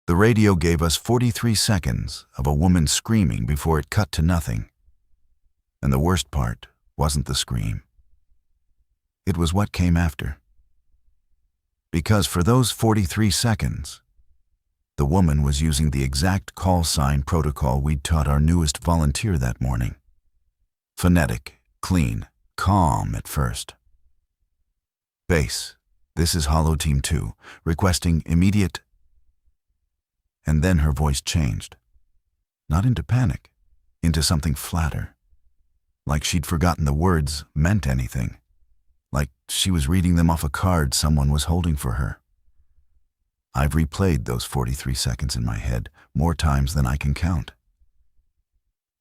The radio gave us 43 seconds of a woman screaming before it cut to nothing. And the worst part wasn't the scream. It was what came after. Because for those 43 seconds, the woman was using the exact call sign protocol we'd taught our newest volunteer that morning. Phonetic, clean, calm at first. Base, this is Hollow Team 2, requesting immediate. And then her voice changed. Not into panic, into something flatter. Like she'd forgotten the words meant anything. Like she was reading them off a card someone was holding for her. I've replayed those 43 seconds in my head more times than I can count.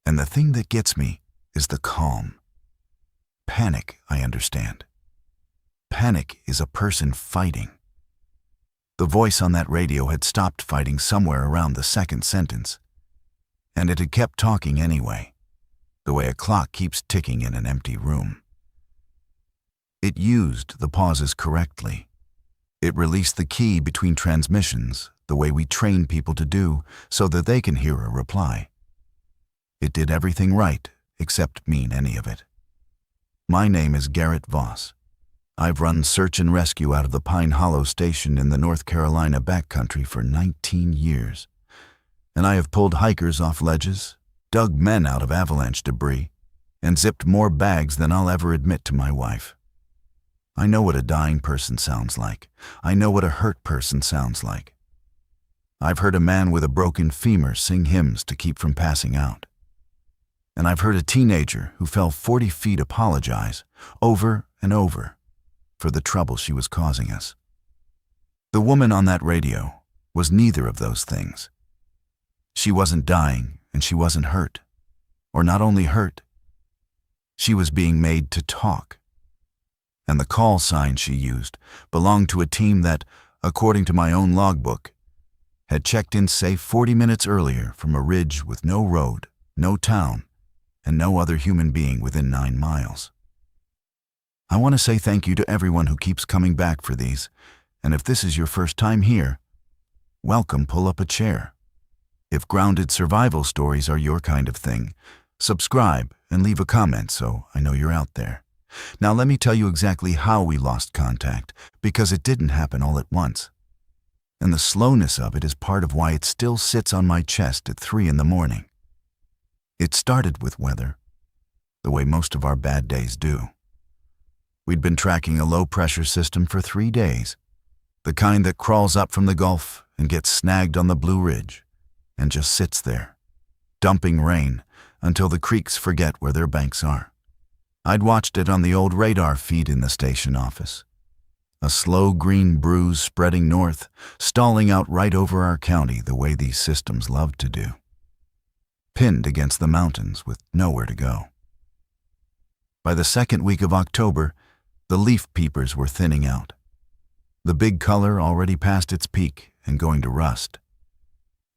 And the thing that gets me is the calm. Panic, I understand. Panic is a person fighting. The voice on that radio had stopped fighting somewhere around the second sentence, and it had kept talking anyway, the way a clock keeps ticking in an empty room. It used the pauses correctly. It released the key between transmissions, the way we train people to do, so that they can hear a reply. It did everything right, except mean any of it. My name is Garrett Voss. I've run search and rescue out of the Pine Hollow Station in the North Carolina backcountry for 19 years. And I have pulled hikers off ledges, dug men out of avalanche debris, and zipped more bags than I'll ever admit to my wife. I know what a dying person sounds like. I know what a hurt person sounds like. I've heard a man with a broken femur sing hymns to keep from passing out. And I've heard a teenager who fell 40 feet apologize, over and over, for the trouble she was causing us. The woman on that radio was neither of those things. She wasn't dying and she wasn't hurt. Or not only hurt, she was being made to talk. And the call sign she used belonged to a team that, according to my own logbook, had checked in safe 40 minutes earlier from a ridge with no road, no town, and no other human being within 9 miles. I want to say thank you to everyone who keeps coming back for these, and if this is your first time here, welcome, pull up a chair. If grounded survival stories are your kind of thing, subscribe and leave a comment so I know you're out there. Now let me tell you exactly how we lost contact, because it didn't happen all at once. And the slowness of it is part of why it still sits on my chest at 3 in the morning. It started with weather, the way most of our bad days do. We'd been tracking a low-pressure system for 3 days, the kind that crawls up from the Gulf and gets snagged on the Blue Ridge, and just sits there, dumping rain until the creeks forget where their banks are. I'd watched it on the old radar feed in the station office. A slow green bruise spreading north, stalling out right over our county the way these systems love to do. Pinned against the mountains with nowhere to go. By the second week of October, the leaf peepers were thinning out. The big color already past its peak and going to rust.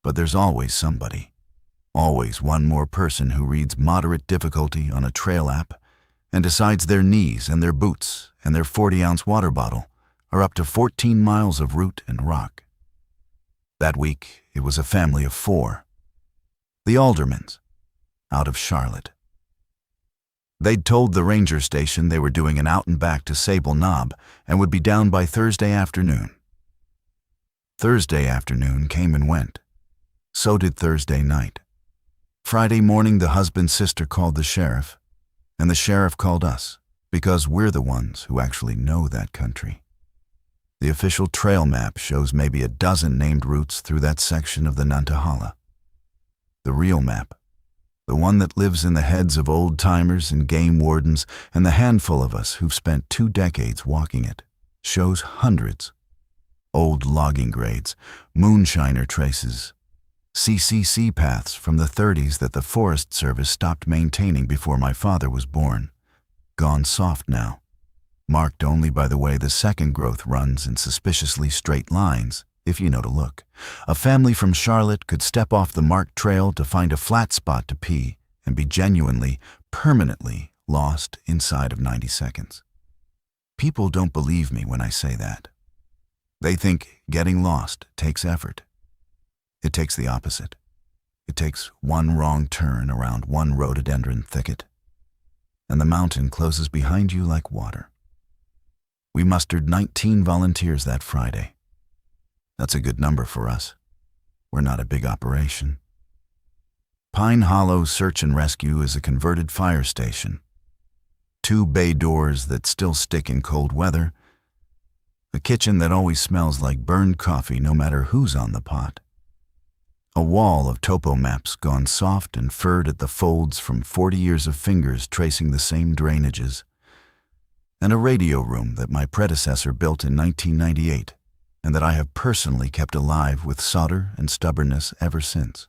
But there's always somebody. Always one more person who reads moderate difficulty on a trail app and decides their knees and their boots and their 40-ounce water bottle are up to 14 miles of root and rock. That week, it was a family of 4. The Aldermans, out of Charlotte. They'd told the ranger station they were doing an out and back to Sable Knob and would be down by Thursday afternoon. Thursday afternoon came and went. So did Thursday night. Friday morning, the husband's sister called the sheriff, and the sheriff called us, because we're the ones who actually know that country. The official trail map shows maybe a dozen named routes through that section of the Nantahala. The real map, the one that lives in the heads of old-timers and game wardens and the handful of us who've spent 2 decades walking it, shows hundreds. Old logging grades, moonshiner traces, CCC paths from the 30s that the Forest Service stopped maintaining before my father was born. Gone soft now, marked only by the way the second growth runs in suspiciously straight lines, if you know to look. A family from Charlotte could step off the marked trail to find a flat spot to pee and be genuinely, permanently lost inside of 90 seconds. People don't believe me when I say that. They think getting lost takes effort. It takes the opposite. It takes one wrong turn around one rhododendron thicket, and the mountain closes behind you like water. We mustered 19 volunteers that Friday. That's a good number for us. We're not a big operation. Pine Hollow Search and Rescue is a converted fire station. 2 bay doors that still stick in cold weather. A kitchen that always smells like burned coffee no matter who's on the pot. A wall of topo maps gone soft and furred at the folds from 40 years of fingers tracing the same drainages. And a radio room that my predecessor built in 1998 and that I have personally kept alive with solder and stubbornness ever since.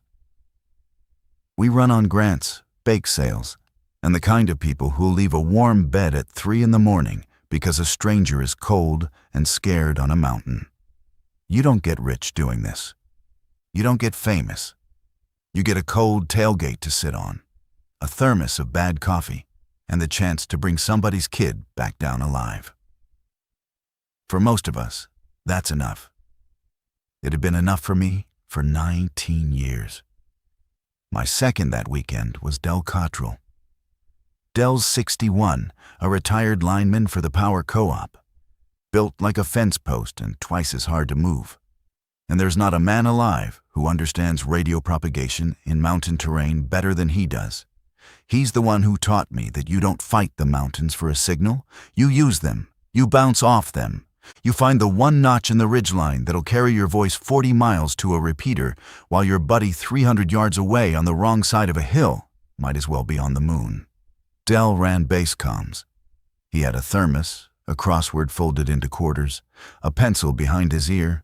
We run on grants, bake sales, and the kind of people who'll leave a warm bed at 3 a.m. because a stranger is cold and scared on a mountain. You don't get rich doing this. You don't get famous. You get a cold tailgate to sit on, a thermos of bad coffee, and the chance to bring somebody's kid back down alive. For most of us, that's enough. It had been enough for me for 19 years. My second that weekend was Del Cottrell. Del's 61, a retired lineman for the Power Co-op, built like a fence post and twice as hard to move. And there's not a man alive who understands radio propagation in mountain terrain better than he does. He's the one who taught me that you don't fight the mountains for a signal. You use them. You bounce off them. You find the one notch in the ridgeline that'll carry your voice 40 miles to a repeater while your buddy 300 yards away on the wrong side of a hill might as well be on the moon. Del ran base comms. He had a thermos, a crossword folded into quarters, a pencil behind his ear,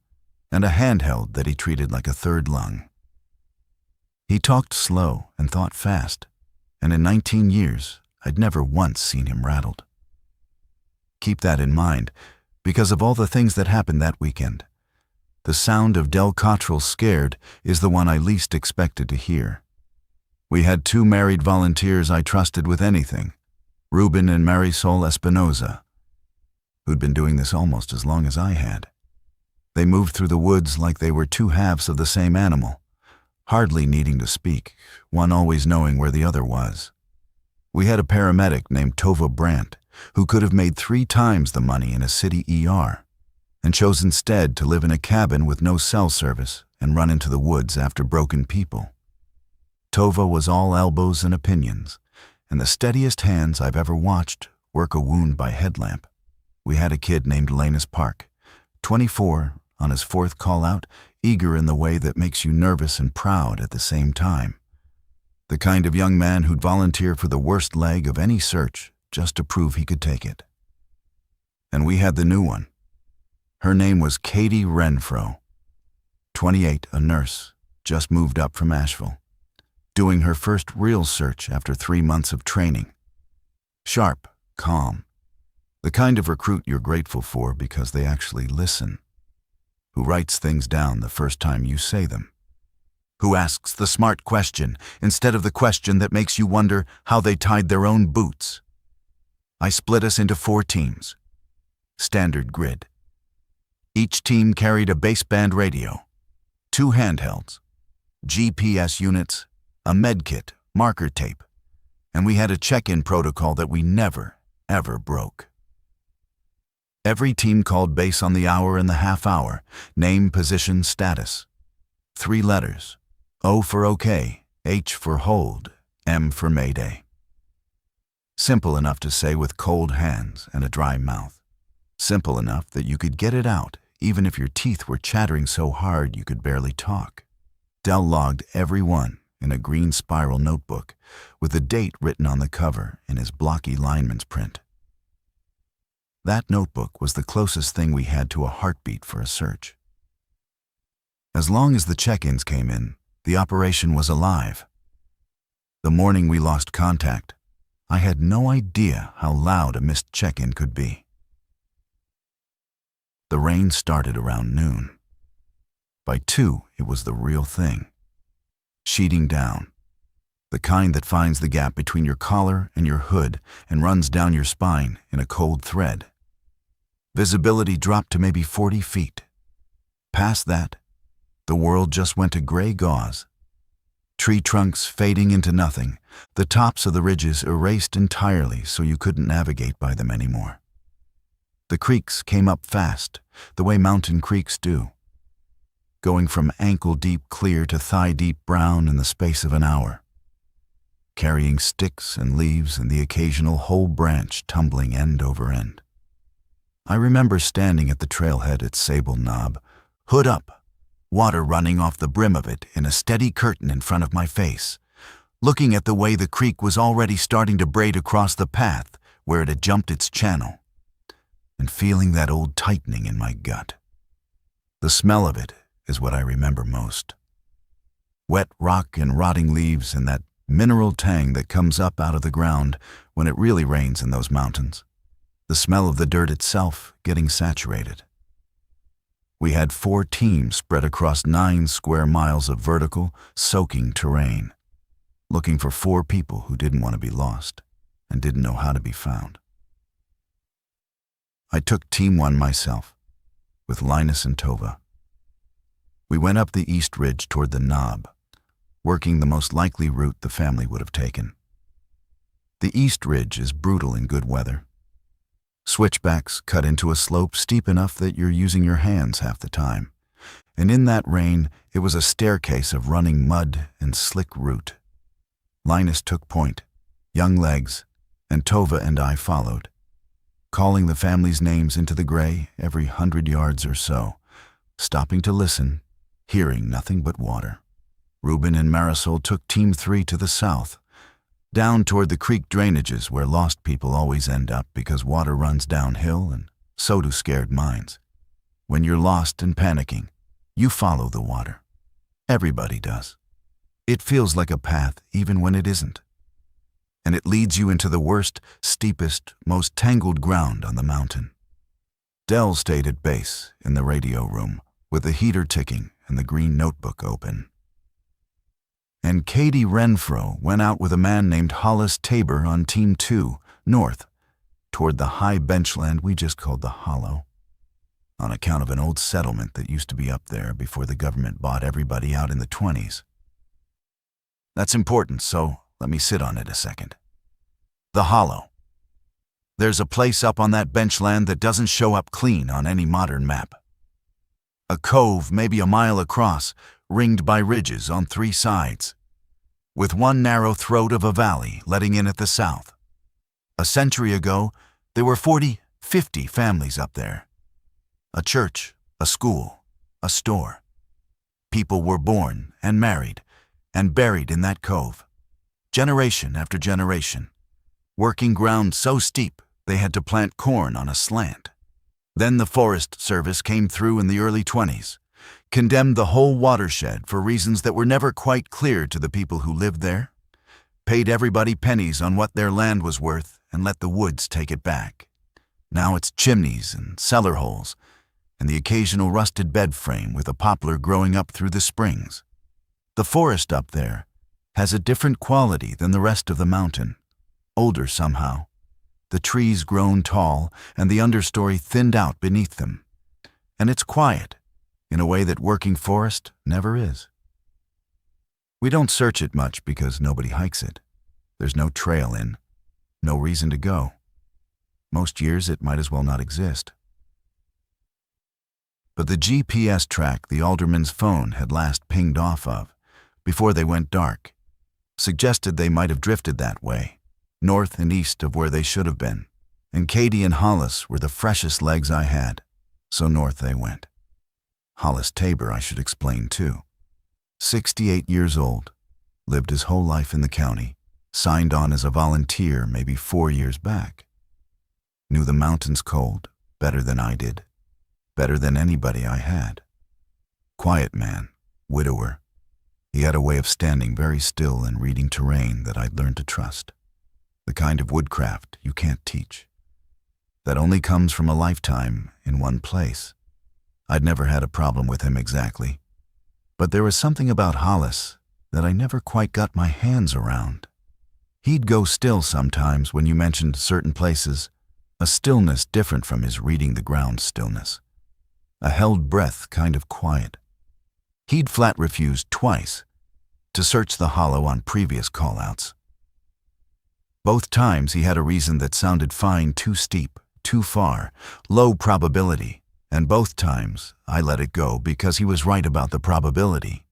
and a handheld that he treated like a third lung. He talked slow and thought fast, and in 19 years, I'd never once seen him rattled. Keep that in mind, because of all the things that happened that weekend. The sound of Del Cottrell scared is the one I least expected to hear. We had 2 married volunteers I trusted with anything, Ruben and Marisol Espinoza, who'd been doing this almost as long as I had. They moved through the woods like they were 2 halves of the same animal, hardly needing to speak, one always knowing where the other was. We had a paramedic named Tova Brandt, who could have made 3 times the money in a city ER, and chose instead to live in a cabin with no cell service and run into the woods after broken people. Tova was all elbows and opinions, and the steadiest hands I've ever watched work a wound by headlamp. We had a kid named Lanus Park, 24, on his 4th call-out, eager in the way that makes you nervous and proud at the same time. The kind of young man who'd volunteer for the worst leg of any search just to prove he could take it. And we had the new one. Her name was Cady Renfro, 28, a nurse, just moved up from Asheville, doing her first real search after 3 months of training. Sharp, calm, the kind of recruit you're grateful for because they actually listen, who writes things down the first time you say them, who asks the smart question instead of the question that makes you wonder how they tied their own boots. I split us into 4 teams. Standard grid. Each team carried a baseband radio, 2 handhelds, GPS units, a medkit, marker tape, and we had a check-in protocol that we never, ever broke. Every team called base on the hour and the half hour, name, position, status. 3 letters, O for OK, H for hold, M for Mayday. Simple enough to say with cold hands and a dry mouth. Simple enough that you could get it out even if your teeth were chattering so hard you could barely talk. Del logged every one in a green spiral notebook with the date written on the cover in his blocky lineman's print. That notebook was the closest thing we had to a heartbeat for a search. As long as the check-ins came in, the operation was alive. The morning we lost contact, I had no idea how loud a missed check-in could be. The rain started around noon. By 2, it was the real thing. Sheeting down, the kind that finds the gap between your collar and your hood and runs down your spine in a cold thread. Visibility dropped to maybe 40 feet. Past that, The world just went to gray gauze. Tree trunks fading into nothing, the tops of the ridges erased entirely so you couldn't navigate by them anymore. The creeks came up fast, the way mountain creeks do, going from ankle-deep clear to thigh-deep brown in the space of an hour, carrying sticks and leaves and the occasional whole branch tumbling end over end. I remember standing at the trailhead at Sable Knob, hood up, water running off the brim of it in a steady curtain in front of my face, looking at the way the creek was already starting to braid across the path where it had jumped its channel, and feeling that old tightening in my gut. The smell of it is what I remember most. Wet rock and rotting leaves and that mineral tang that comes up out of the ground when it really rains in those mountains. The smell of the dirt itself getting saturated. We had 4 teams spread across 9 square miles of vertical, soaking terrain, looking for 4 people who didn't want to be lost and didn't know how to be found. I took Team 1 myself, with Linus and Tova. We went up the east ridge toward the knob, working the most likely route the family would have taken. The east ridge is brutal in good weather. Switchbacks cut into a slope steep enough that you're using your hands half the time, and in that rain it was a staircase of running mud and slick root. Linus took point, young legs, and Tova and I followed, calling the family's names into the gray every 100 yards or so, stopping to listen, hearing nothing but water. Reuben and Marisol took Team 3 to the south, down toward the creek drainages where lost people always end up because water runs downhill and so do scared minds. When you're lost and panicking, you follow the water. Everybody does. It feels like a path even when it isn't. And it leads you into the worst, steepest, most tangled ground on the mountain. Dell stayed at base in the radio room with the heater ticking and the green notebook open. And Cady Renfro went out with a man named Hollis Tabor on Team 2, north, toward the high benchland we just called the Hollow, on account of an old settlement that used to be up there before the government bought everybody out in the 20s. That's important, so let me sit on it a second. The Hollow. There's a place up on that benchland that doesn't show up clean on any modern map. A cove maybe a mile across, ringed by ridges on 3 sides, with one narrow throat of a valley letting in at the south. A century ago, there were 40, 50 families up there. A church, a school, a store. People were born and married and buried in that cove, generation after generation, working ground so steep they had to plant corn on a slant. Then the Forest Service came through in the early 20s, condemned the whole watershed for reasons that were never quite clear to the people who lived there, paid everybody pennies on what their land was worth, and let the woods take it back. Now it's chimneys and cellar holes, and the occasional rusted bed frame with a poplar growing up through the springs. The forest up there has a different quality than the rest of the mountain, older somehow. The trees grown tall and the understory thinned out beneath them. And it's quiet, in a way that working forest never is. We don't search it much because nobody hikes it. There's no trail in, no reason to go. Most years it might as well not exist. But the GPS track the alderman's phone had last pinged off of, before they went dark, suggested they might have drifted that way, north and east of where they should have been, and Cady and Hollis were the freshest legs I had, so north they went. Hollis Tabor, I should explain too. 68 years old, lived his whole life in the county, signed on as a volunteer maybe 4 years back. Knew the mountains cold, better than I did, better than anybody I had. Quiet man, widower. He had a way of standing very still and reading terrain that I'd learned to trust. The kind of woodcraft you can't teach. That only comes from a lifetime in one place. I'd never had a problem with him exactly, but there was something about Hollis that I never quite got my hands around. He'd go still sometimes when you mentioned certain places, a stillness different from his reading the ground stillness. A held breath kind of quiet. He'd flat refused twice to search the hollow on previous callouts. Both times he had a reason that sounded fine, too steep, too far, low probability, and both times I let it go because he was right about the probability,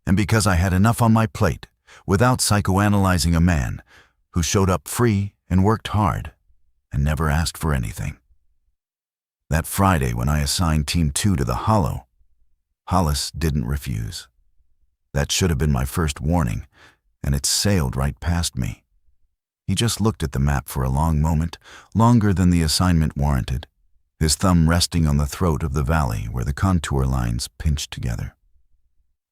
and because I had enough on my plate without psychoanalyzing a man who showed up free and worked hard and never asked for anything. That Friday when I assigned Team 2 to the hollow, Hollis didn't refuse. That should have been my first warning, and it sailed right past me. He just looked at the map for a long moment, longer than the assignment warranted, his thumb resting on the throat of the valley where the contour lines pinched together.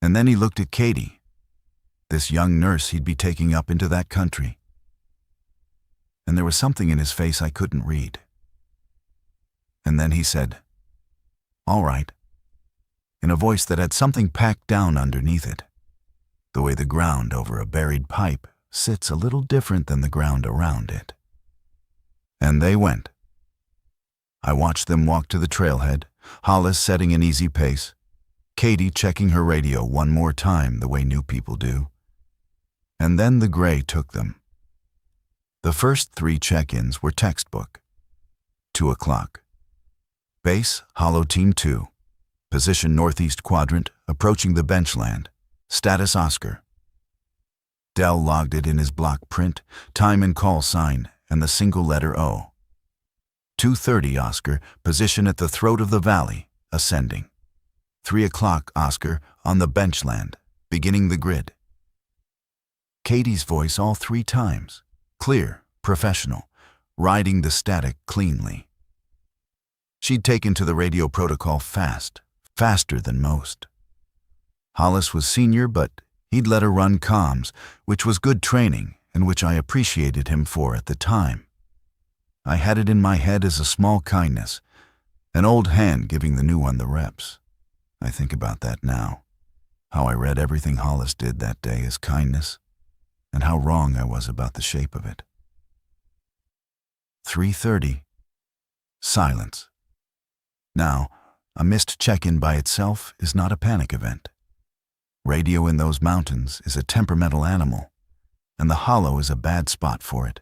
And then he looked at Cady, this young nurse he'd be taking up into that country. And there was something in his face I couldn't read. And then he said, "All right," in a voice that had something packed down underneath it, the way the ground over a buried pipe sits a little different than the ground around it. And they went. I watched them walk to the trailhead, Hollis setting an easy pace, Cady checking her radio one more time the way new people do. And then the gray took them. The first 3 check-ins were textbook. 2 o'clock. Base, Hollow Team 2. Position northeast quadrant, approaching the benchland. Status Oscar. Dell logged it in his block print, time and call sign, and the single letter O. 2:30 Oscar, position at the throat of the valley, ascending. 3 o'clock Oscar, on the benchland, beginning the grid. Cady's voice all 3 times, clear, professional, riding the static cleanly. She'd taken to the radio protocol fast, faster than most. Hollis was senior, but he'd let her run comms, which was good training and which I appreciated him for at the time. I had it in my head as a small kindness, an old hand giving the new one the reps. I think about that now, how I read everything Hollis did that day as kindness, and how wrong I was about the shape of it. 3:30. Silence. Now, a missed check-in by itself is not a panic event. Radio in those mountains is a temperamental animal, and the hollow is a bad spot for it,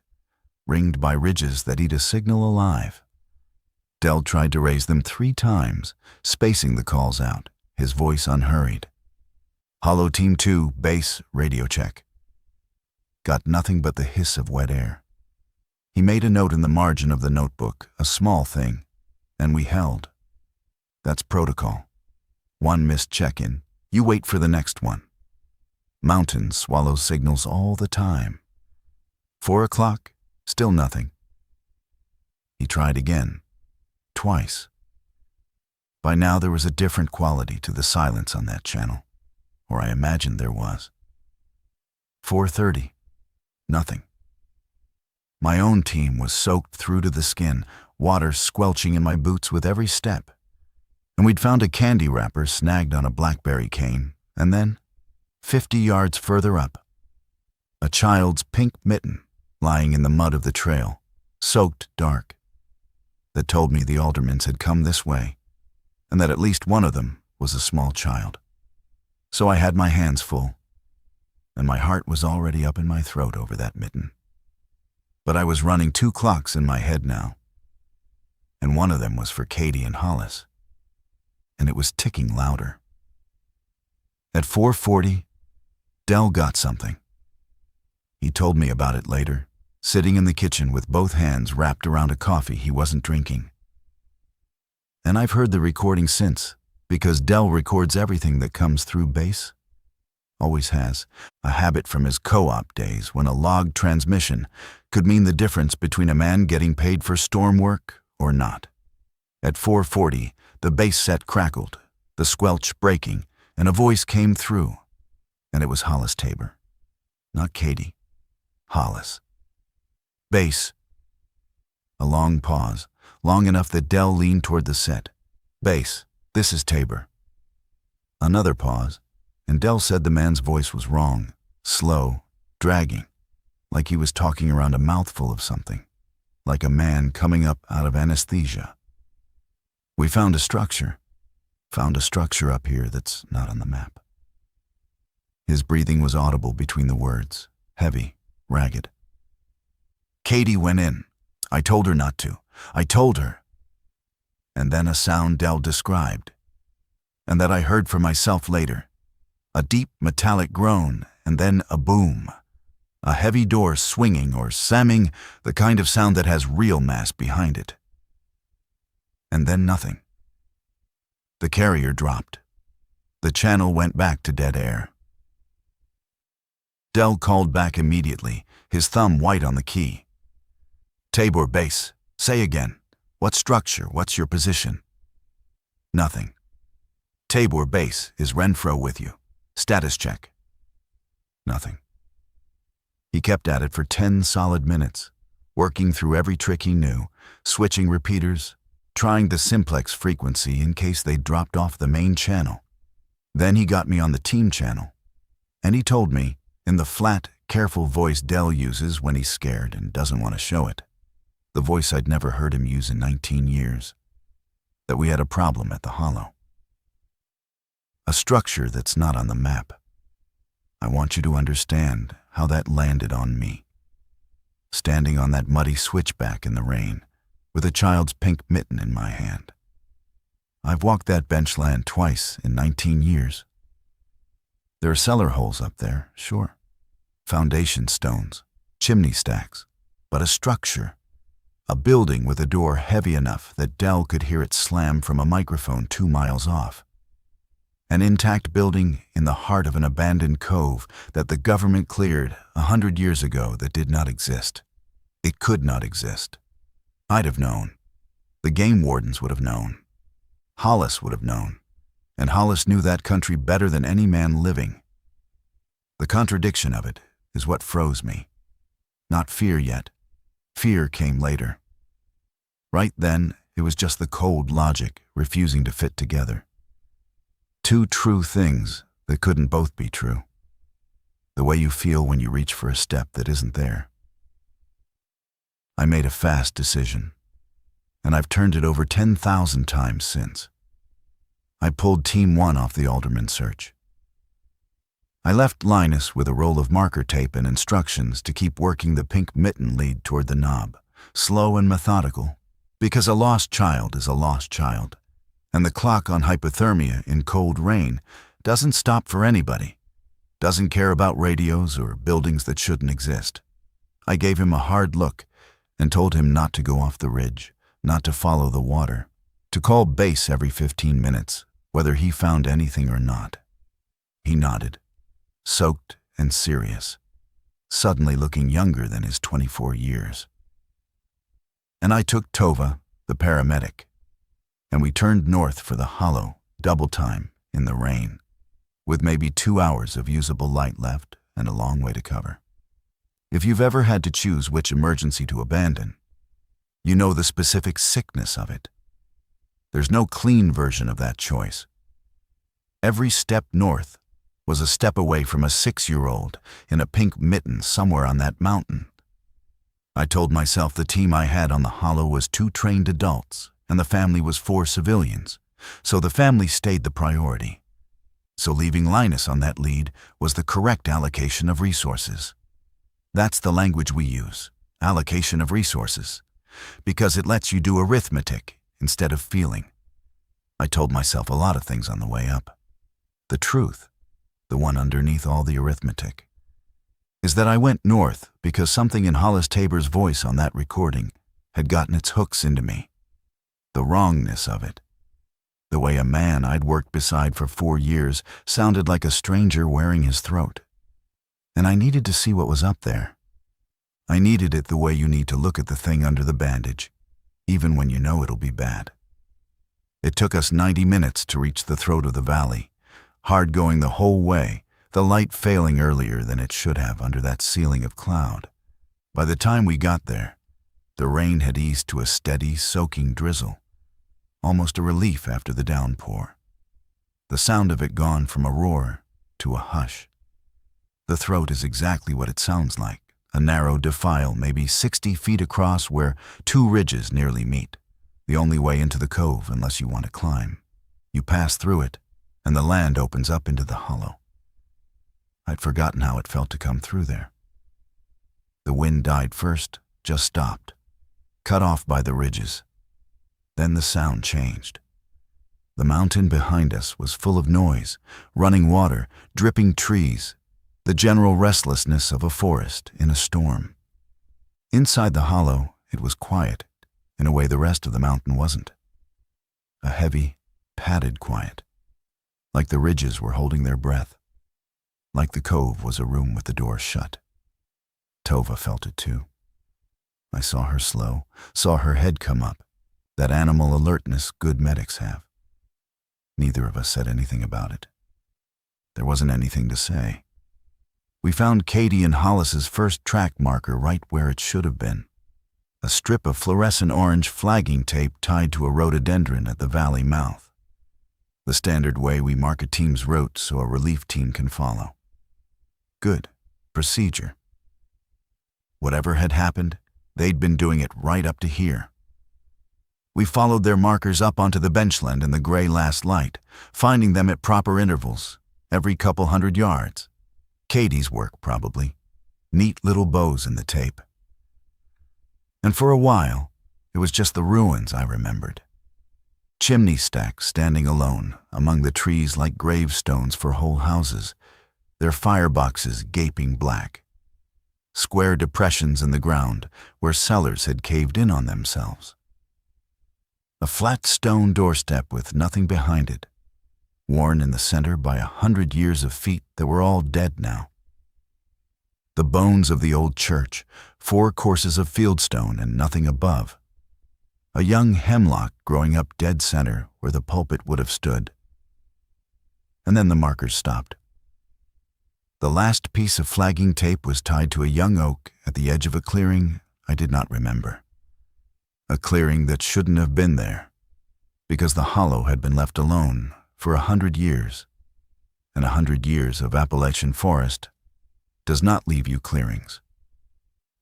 ringed by ridges that eat a signal alive. Dell tried to raise them 3 times, spacing the calls out, his voice unhurried. Hollow Team 2, base, radio check. Got nothing but the hiss of wet air. He made a note in the margin of the notebook, a small thing, and we held. That's protocol. 1 missed check-in, you wait for the next one. Mountains swallow signals all the time. 4 o'clock, still nothing. He tried again, twice. By now there was a different quality to the silence on that channel, or I imagined there was. 4:30, nothing. My own team was soaked through to the skin, water squelching in my boots with every step. And we'd found a candy wrapper snagged on a blackberry cane, and then, 50 yards further up, a child's pink mitten lying in the mud of the trail, soaked dark, that told me the Aldermans had come this way, and that at least one of them was a small child. So I had my hands full, and my heart was already up in my throat over that mitten. But I was running 2 clocks in my head now, and one of them was for Cady and Hollis, and it was ticking louder. At 4:40, Dell got something. He told me about it later, sitting in the kitchen with both hands wrapped around a coffee he wasn't drinking. And I've heard the recording since, because Dell records everything that comes through base. Always has, a habit from his co-op days when a logged transmission could mean the difference between a man getting paid for storm work or not. At 4:40, the base set crackled, the squelch breaking, and a voice came through, and it was Hollis Tabor. Not Cady. Hollis. Base. A long pause, long enough that Dell leaned toward the set. Base, this is Tabor. Another pause, and Dell said the man's voice was wrong, slow, dragging, like he was talking around a mouthful of something, like a man coming up out of anesthesia. We found a structure up here that's not on the map. His breathing was audible between the words, heavy, ragged. Cady went in. I told her not to. I told her. And then a sound Dell described, and that I heard for myself later. A deep metallic groan, and then a boom. A heavy door swinging or slamming, the kind of sound that has real mass behind it. And then nothing. The carrier dropped. The channel went back to dead air. Dell called back immediately, his thumb white on the key. Tabor base, say again. What structure? What's your position? Nothing. Tabor base, is Renfro with you? Status check. Nothing. He kept at it for 10 solid minutes, working through every trick he knew, switching repeaters, trying the simplex frequency in case they dropped off the main channel. Then he got me on the team channel, and he told me, in the flat, careful voice Dell uses when he's scared and doesn't want to show it, the voice I'd never heard him use in 19 years, that we had a problem at the Hollow. A structure that's not on the map. I want you to understand how that landed on me. Standing on that muddy switchback in the rain, with a child's pink mitten in my hand. I've walked that benchland twice in 19 years. There are cellar holes up there, sure. Foundation stones, chimney stacks, but a structure. A building with a door heavy enough that Dell could hear it slam from a microphone 2 miles off. An intact building in the heart of an abandoned cove that the government cleared 100 years ago that did not exist. It could not exist. I'd have known. The game wardens would have known. Hollis would have known. And Hollis knew that country better than any man living. The contradiction of it is what froze me. Not fear yet. Fear came later. Right then, it was just the cold logic refusing to fit together. Two true things that couldn't both be true. The way you feel when you reach for a step that isn't there. I made a fast decision, and I've turned it over 10,000 times since. I pulled Team 1 off the Alderman search. I left Linus with a roll of marker tape and instructions to keep working the pink mitten lead toward the knob, slow and methodical, because a lost child is a lost child, and the clock on hypothermia in cold rain doesn't stop for anybody, doesn't care about radios or buildings that shouldn't exist. I gave him a hard look and told him not to go off the ridge, not to follow the water, to call base every 15 minutes, whether he found anything or not. He nodded, soaked and serious, suddenly looking younger than his 24 years. And I took Tova, the paramedic, and we turned north for the Hollow, double time, in the rain, with maybe 2 hours of usable light left and a long way to cover. If you've ever had to choose which emergency to abandon, you know the specific sickness of it. There's no clean version of that choice. Every step north was a step away from a 6-year-old in a pink mitten somewhere on that mountain. I told myself the team I had on the Hollow was 2 trained adults and the family was 4 civilians, so the family stayed the priority. So leaving Linus on that lead was the correct allocation of resources. That's the language we use, allocation of resources, because it lets you do arithmetic instead of feeling. I told myself a lot of things on the way up. The truth, the one underneath all the arithmetic, is that I went north because something in Hollis Tabor's voice on that recording had gotten its hooks into me. The wrongness of it. The way a man I'd worked beside for 4 years sounded like a stranger wearing his throat. And I needed to see what was up there. I needed it the way you need to look at the thing under the bandage, even when you know it'll be bad. It took us 90 minutes to reach the throat of the valley, hard going the whole way, the light failing earlier than it should have under that ceiling of cloud. By the time we got there, the rain had eased to a steady, soaking drizzle, almost a relief after the downpour. The sound of it gone from a roar to a hush. The throat is exactly what it sounds like, a narrow defile maybe 60 feet across where 2 ridges nearly meet, the only way into the cove unless you want to climb. You pass through it, and the land opens up into the hollow. I'd forgotten how it felt to come through there. The wind died first, just stopped, cut off by the ridges. Then the sound changed. The mountain behind us was full of noise, running water, dripping trees, the general restlessness of a forest in a storm. Inside the hollow, it was quiet, in a way the rest of the mountain wasn't. A heavy, padded quiet, like the ridges were holding their breath, like the cove was a room with the door shut. Tova felt it too. I saw her slow, saw her head come up, that animal alertness good medics have. Neither of us said anything about it. There wasn't anything to say. We found Cady and Hollis's first track marker right where it should have been. A strip of fluorescent orange flagging tape tied to a rhododendron at the valley mouth. The standard way we mark a team's route so a relief team can follow. Good. Procedure. Whatever had happened, they'd been doing it right up to here. We followed their markers up onto the benchland in the gray last light, finding them at proper intervals, every couple 100 yards. Cady's work, probably. Neat little bows in the tape. And for a while, it was just the ruins I remembered. Chimney stacks standing alone among the trees like gravestones for whole houses, their fireboxes gaping black. Square depressions in the ground where cellars had caved in on themselves. A flat stone doorstep with nothing behind it, worn in the center by 100 years of feet that were all dead now. The bones of the old church, 4 courses of fieldstone and nothing above. A young hemlock growing up dead center where the pulpit would have stood. And then the markers stopped. The last piece of flagging tape was tied to a young oak at the edge of a clearing I did not remember. A clearing that shouldn't have been there, because the hollow had been left alone for 100 years, and 100 years of Appalachian forest does not leave you clearings.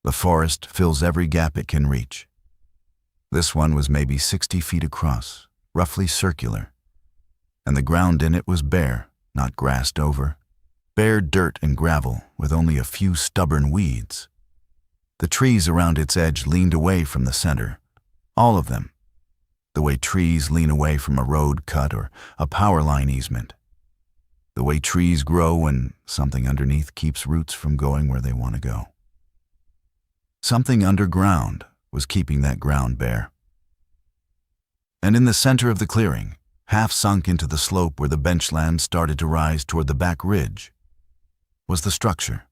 The forest fills every gap it can reach. This one was maybe 60 feet across, roughly circular, and the ground in it was bare, not grassed over. Bare dirt and gravel with only a few stubborn weeds. The trees around its edge leaned away from the center, all of them, the way trees lean away from a road cut or a power line easement, the way trees grow when something underneath keeps roots from going where they want to go. Something underground was keeping that ground bare. And in the center of the clearing, half sunk into the slope where the benchland started to rise toward the back ridge, was the structure.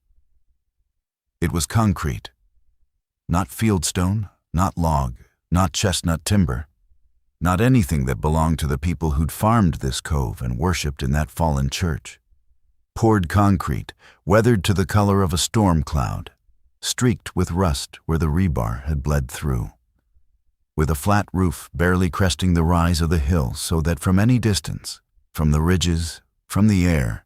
It was concrete. Not fieldstone, not log, not chestnut timber, not anything that belonged to the people who'd farmed this cove and worshipped in that fallen church. Poured concrete, weathered to the color of a storm cloud, streaked with rust where the rebar had bled through. With a flat roof barely cresting the rise of the hill so that from any distance, from the ridges, from the air,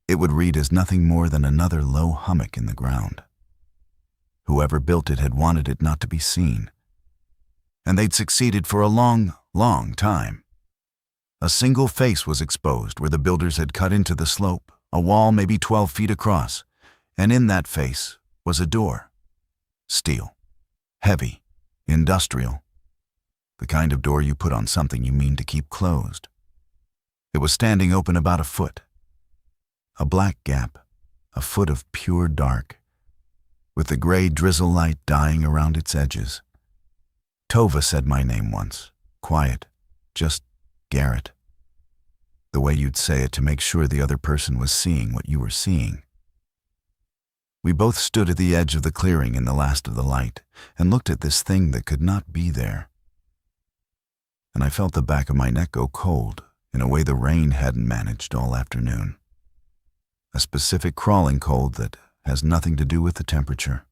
it would read as nothing more than another low hummock in the ground. Whoever built it had wanted it not to be seen. And they'd succeeded for a long, long time. A single face was exposed where the builders had cut into the slope, a wall maybe 12 feet across, and in that face was a door. Steel. Heavy. Industrial. The kind of door you put on something you mean to keep closed. It was standing open about a foot. A black gap, a foot of pure dark, with the gray drizzle light dying around its edges. Tova said my name once, quiet, just Garrett. The way you'd say it to make sure the other person was seeing what you were seeing. We both stood at the edge of the clearing in the last of the light and looked at this thing that could not be there. And I felt the back of my neck go cold in a way the rain hadn't managed all afternoon. A specific crawling cold that has nothing to do with the temperature.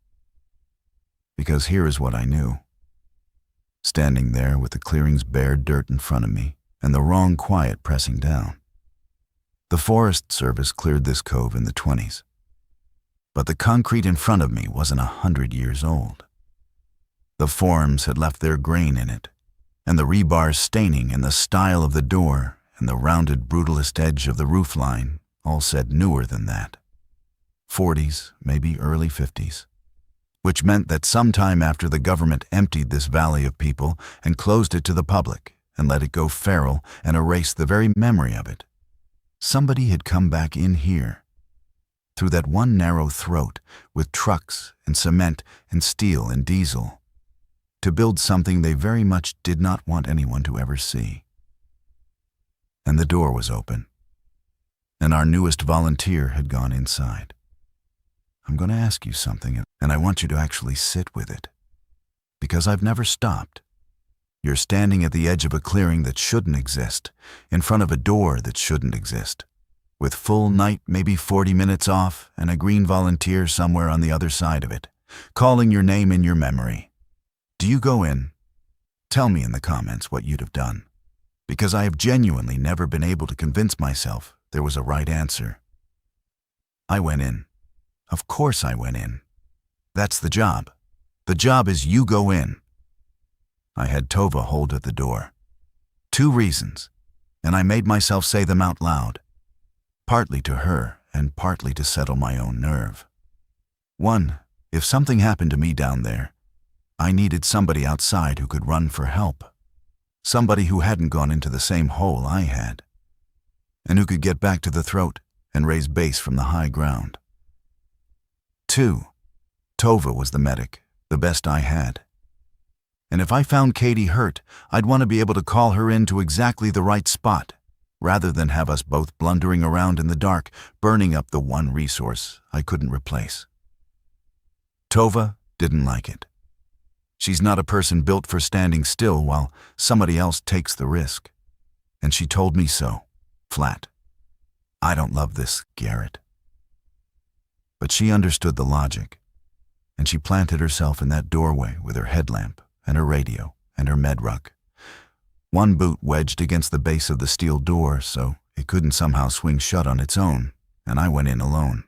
Because here is what I knew. Standing there with the clearing's bare dirt in front of me and the wrong quiet pressing down. The Forest Service cleared this cove in the 20s. But the concrete in front of me wasn't 100 years old. The forms had left their grain in it, and the rebar staining and the style of the door and the rounded brutalist edge of the roofline all said newer than that. 40s, maybe early 50s, which meant that sometime after the government emptied this valley of people and closed it to the public and let it go feral and erase the very memory of it, somebody had come back in here, through that one narrow throat, with trucks and cement and steel and diesel, to build something they very much did not want anyone to ever see. And the door was open, and our newest volunteer had gone inside. I'm going to ask you something, and I want you to actually sit with it, because I've never stopped. You're standing at the edge of a clearing that shouldn't exist, in front of a door that shouldn't exist, with full night, maybe 40 minutes off, and a green volunteer somewhere on the other side of it, calling your name in your memory. Do you go in? Tell me in the comments what you'd have done, because I have genuinely never been able to convince myself there was a right answer. I went in. Of course I went in. That's the job. The job is you go in. I had Tova hold at the door. 2 reasons, and I made myself say them out loud, partly to her and partly to settle my own nerve. 1, if something happened to me down there, I needed somebody outside who could run for help, somebody who hadn't gone into the same hole I had, and who could get back to the throat and raise base from the high ground. 2, Tova was the medic, the best I had. And if I found Cady hurt, I'd want to be able to call her in to exactly the right spot, rather than have us both blundering around in the dark, burning up the one resource I couldn't replace. Tova didn't like it. She's not a person built for standing still while somebody else takes the risk. And she told me so, flat. I don't love this, Garrett. But she understood the logic, and she planted herself in that doorway with her headlamp and her radio and her med ruck, one boot wedged against the base of the steel door so it couldn't somehow swing shut on its own, and I went in alone.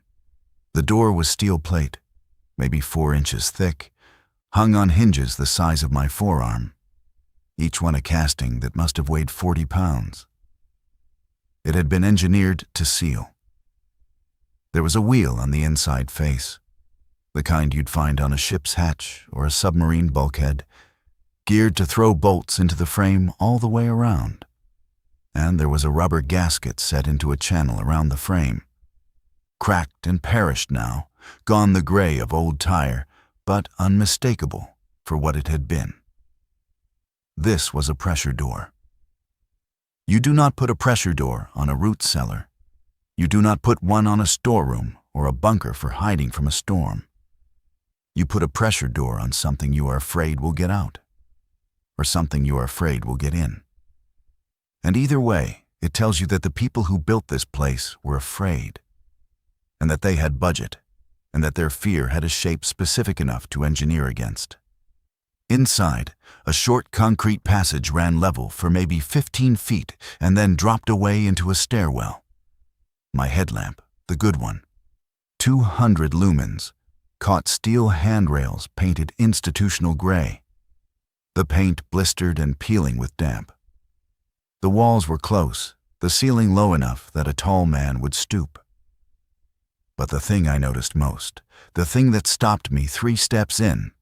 The door was steel plate, maybe 4 inches thick, hung on hinges the size of my forearm, each one a casting that must have weighed 40 pounds. It had been engineered to seal. There was a wheel on the inside face, the kind you'd find on a ship's hatch or a submarine bulkhead, geared to throw bolts into the frame all the way around. And there was a rubber gasket set into a channel around the frame. Cracked and perished now, gone the gray of old tire, but unmistakable for what it had been. This was a pressure door. You do not put a pressure door on a root cellar. You do not put one on a storeroom or a bunker for hiding from a storm. You put a pressure door on something you are afraid will get out, or something you are afraid will get in. And either way, it tells you that the people who built this place were afraid, and that they had budget, and that their fear had a shape specific enough to engineer against. Inside, a short concrete passage ran level for maybe 15 feet and then dropped away into a stairwell. My headlamp, the good one, 200 lumens, caught steel handrails painted institutional gray. The paint blistered and peeling with damp. The walls were close, the ceiling low enough that a tall man would stoop. But the thing I noticed most, the thing that stopped me 3 steps in,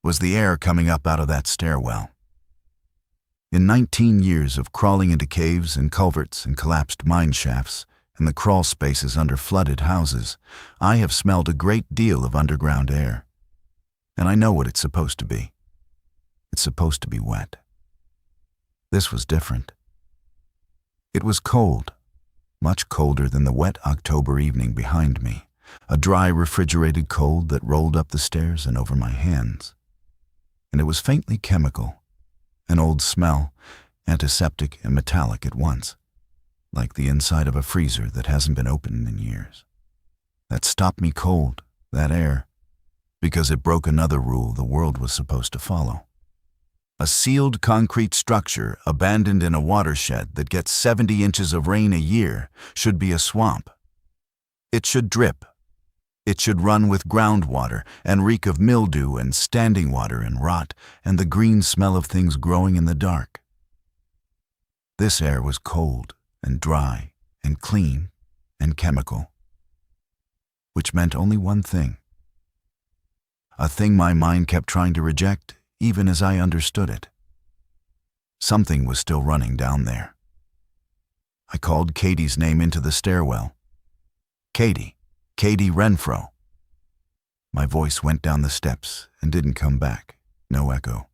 was the air coming up out of that stairwell. In 19 years of crawling into caves and culverts and collapsed mine shafts and the crawl spaces under flooded houses, I have smelled a great deal of underground air. And I know what it's supposed to be. It's supposed to be wet. This was different. It was cold, much colder than the wet October evening behind me, a dry refrigerated cold that rolled up the stairs and over my hands. And it was faintly chemical, an old smell, antiseptic and metallic at once, like the inside of a freezer that hasn't been opened in years. That stopped me cold, that air, because it broke another rule the world was supposed to follow. A sealed concrete structure abandoned in a watershed that gets 70 inches of rain a year should be a swamp. It should drip. It should run with groundwater and reek of mildew and standing water and rot and the green smell of things growing in the dark. This air was cold and dry and clean and chemical. which meant only one thing. A thing my mind kept trying to reject, even as I understood it. Something was still running down there. I called Cady's name into the stairwell. Cady, Cady Renfro. My voice went down the steps and didn't come back, no echo,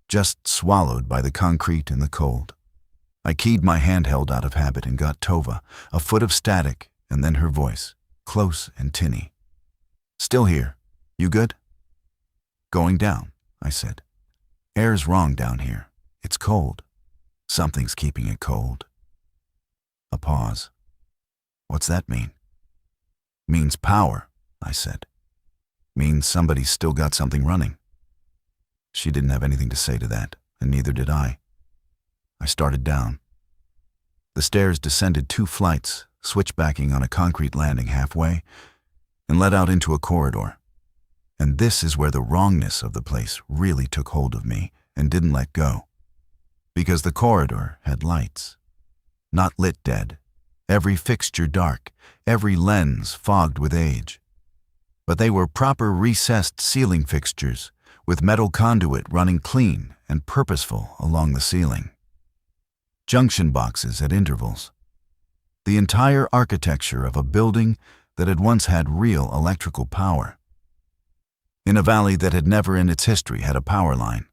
just swallowed by the concrete and the cold. I keyed my handheld out of habit and got Tova, a foot of static, and then her voice, close and tinny. Still here. You good? Going down, I said. Air's wrong down here. It's cold. Something's keeping it cold. A pause. What's that mean? Means power, I said. Means somebody's still got something running. She didn't have anything to say to that, and neither did I. I started down. The stairs descended 2 flights, switchbacking on a concrete landing halfway, and led out into a corridor. And this is where the wrongness of the place really took hold of me and didn't let go. Because the corridor had lights. Not lit dead, every fixture dark, every lens fogged with age. But they were proper recessed ceiling fixtures, with metal conduit running clean and purposeful along the ceiling. Junction boxes at intervals. The entire architecture of a building that had once had real electrical power. In a valley that had never in its history had a power line.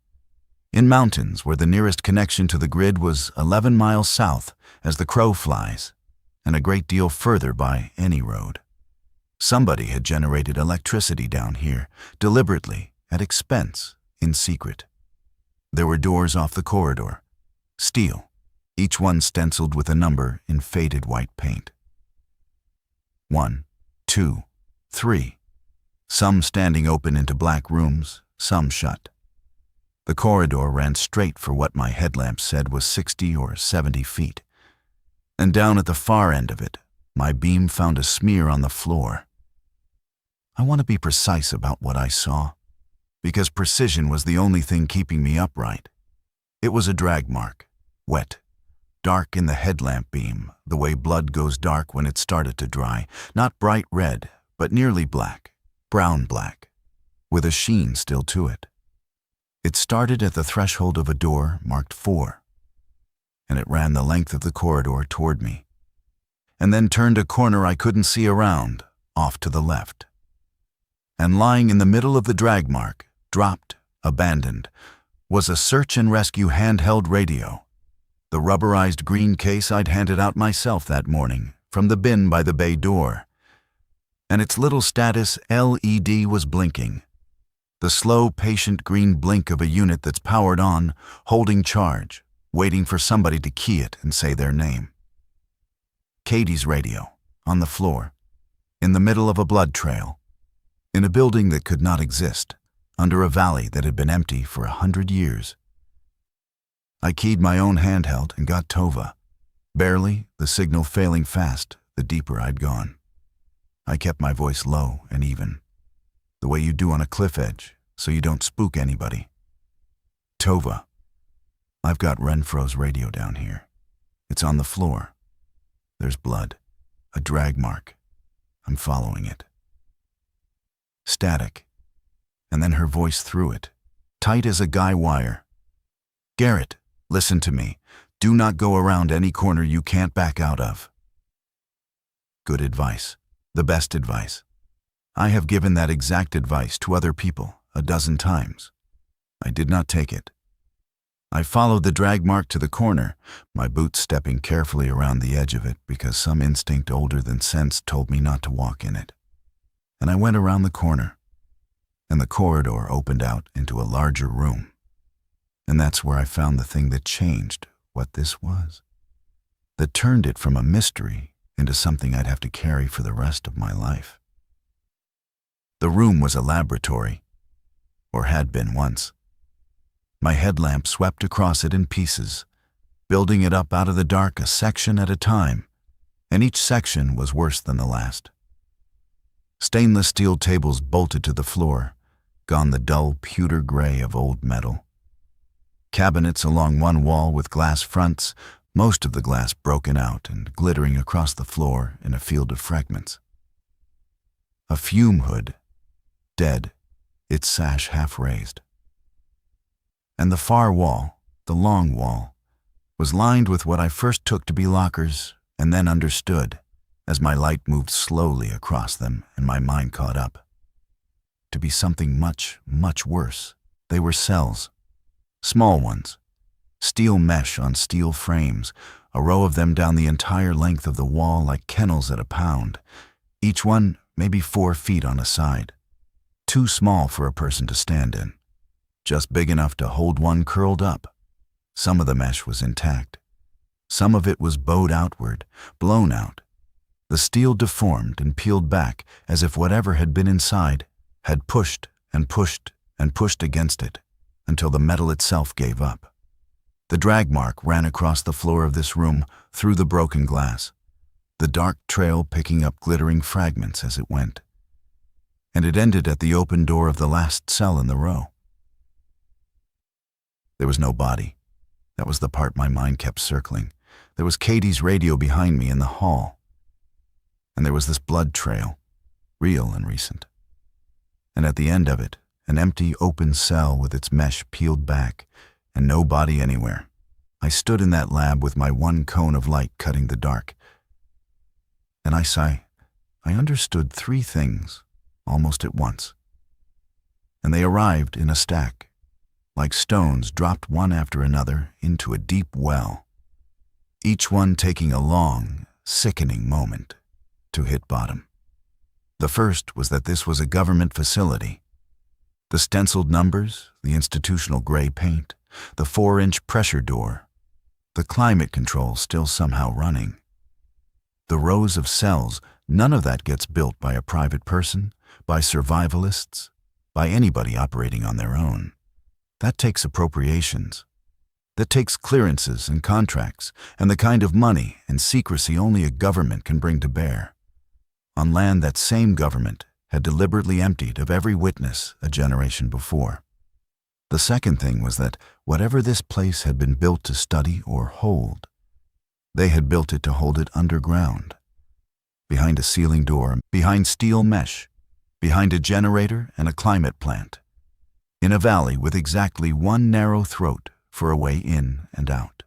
In mountains where the nearest connection to the grid was 11 miles south as the crow flies, and a great deal further by any road. Somebody had generated electricity down here, deliberately, at expense, in secret. There were doors off the corridor, steel, each one stenciled with a number in faded white paint. 1, 2, 3, some standing open into black rooms, some shut. The corridor ran straight for what my headlamp said was 60 or 70 feet. And down at the far end of it, my beam found a smear on the floor. I want to be precise about what I saw, because precision was the only thing keeping me upright. It was a drag mark, wet, dark in the headlamp beam, the way blood goes dark when it started to dry, not bright red, but nearly black, brown black, with a sheen still to it. It started at the threshold of a door marked 4, and it ran the length of the corridor toward me, and then turned a corner I couldn't see around, off to the left. And lying in the middle of the drag mark, dropped, abandoned, was a search and rescue handheld radio, the rubberized green case I'd handed out myself that morning from the bin by the bay door. And its little status LED was blinking, the slow, patient green blink of a unit that's powered on, holding charge, waiting for somebody to key it and say their name. Cady's radio, on the floor, in the middle of a blood trail, in a building that could not exist, under a valley that had been empty for 100 years. I keyed my own handheld and got Tova, barely, the signal failing fast the deeper I'd gone. I kept my voice low and even, the way you do on a cliff edge, so you don't spook anybody. Tova, I've got Renfro's radio down here. It's on the floor. There's blood, a drag mark. I'm following it. Static, and then her voice through it, tight as a guy wire. Garrett, listen to me. Do not go around any corner you can't back out of. Good advice, the best advice. I have given that exact advice to other people 12 times. I did not take it. I followed the drag mark to the corner, my boots stepping carefully around the edge of it because some instinct older than sense told me not to walk in it. And I went around the corner, and the corridor opened out into a larger room. And that's where I found the thing that changed what this was, that turned it from a mystery into something I'd have to carry for the rest of my life. The room was a laboratory, or had been once. My headlamp swept across it in pieces, building it up out of the dark a section at a time, and each section was worse than the last. Stainless steel tables bolted to the floor, gone the dull pewter gray of old metal. Cabinets along one wall with glass fronts, most of the glass broken out and glittering across the floor in a field of fragments. a fume hood, dead, its sash half raised. And the far wall, the long wall, was lined with what I first took to be lockers and then understood, as my light moved slowly across them and my mind caught up, to be something much, much worse. They were cells, small ones, steel mesh on steel frames, a row of them down the entire length of the wall like kennels at a pound, each one maybe 4 feet on a side, too small for a person to stand in, just big enough to hold one curled up. Some of the mesh was intact. Some of it was bowed outward, blown out. The steel deformed and peeled back as if whatever had been inside had pushed and pushed and pushed against it until the metal itself gave up. The drag mark ran across the floor of this room through the broken glass, the dark trail picking up glittering fragments as it went. And it ended at the open door of the last cell in the row. There was no body. That was the part my mind kept circling. There was Cady's radio behind me in the hall. And there was this blood trail, real and recent. And at the end of it, an empty, open cell with its mesh peeled back, and no body anywhere. I stood in that lab with my one cone of light cutting the dark. And I understood 3 things, almost at once. And they arrived in a stack, like stones dropped one after another into a deep well, each one taking a long, sickening moment to hit bottom. The first was that this was a government facility. The stenciled numbers, the institutional gray paint, the 4-inch pressure door, the climate control still somehow running. The rows of cells, none of that gets built by a private person, by survivalists, by anybody operating on their own. That takes appropriations. That takes clearances and contracts and the kind of money and secrecy only a government can bring to bear, on land that same government had deliberately emptied of every witness a generation before. The second thing was that whatever this place had been built to study or hold, they had built it to hold it underground, behind a ceiling door, behind steel mesh, behind a generator and a climate plant, in a valley with exactly one narrow throat for a way in and out.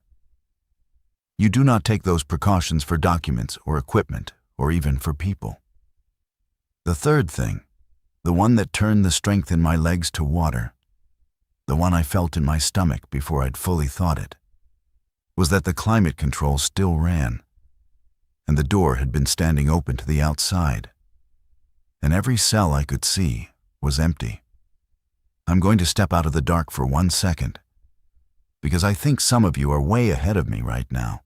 You do not take those precautions for documents or equipment or even for people. The third thing, the one that turned the strength in my legs to water, the one I felt in my stomach before I'd fully thought it, was that the climate control still ran, and the door had been standing open to the outside, and every cell I could see was empty. I'm going to step out of the dark for 1 second, because I think some of you are way ahead of me right now,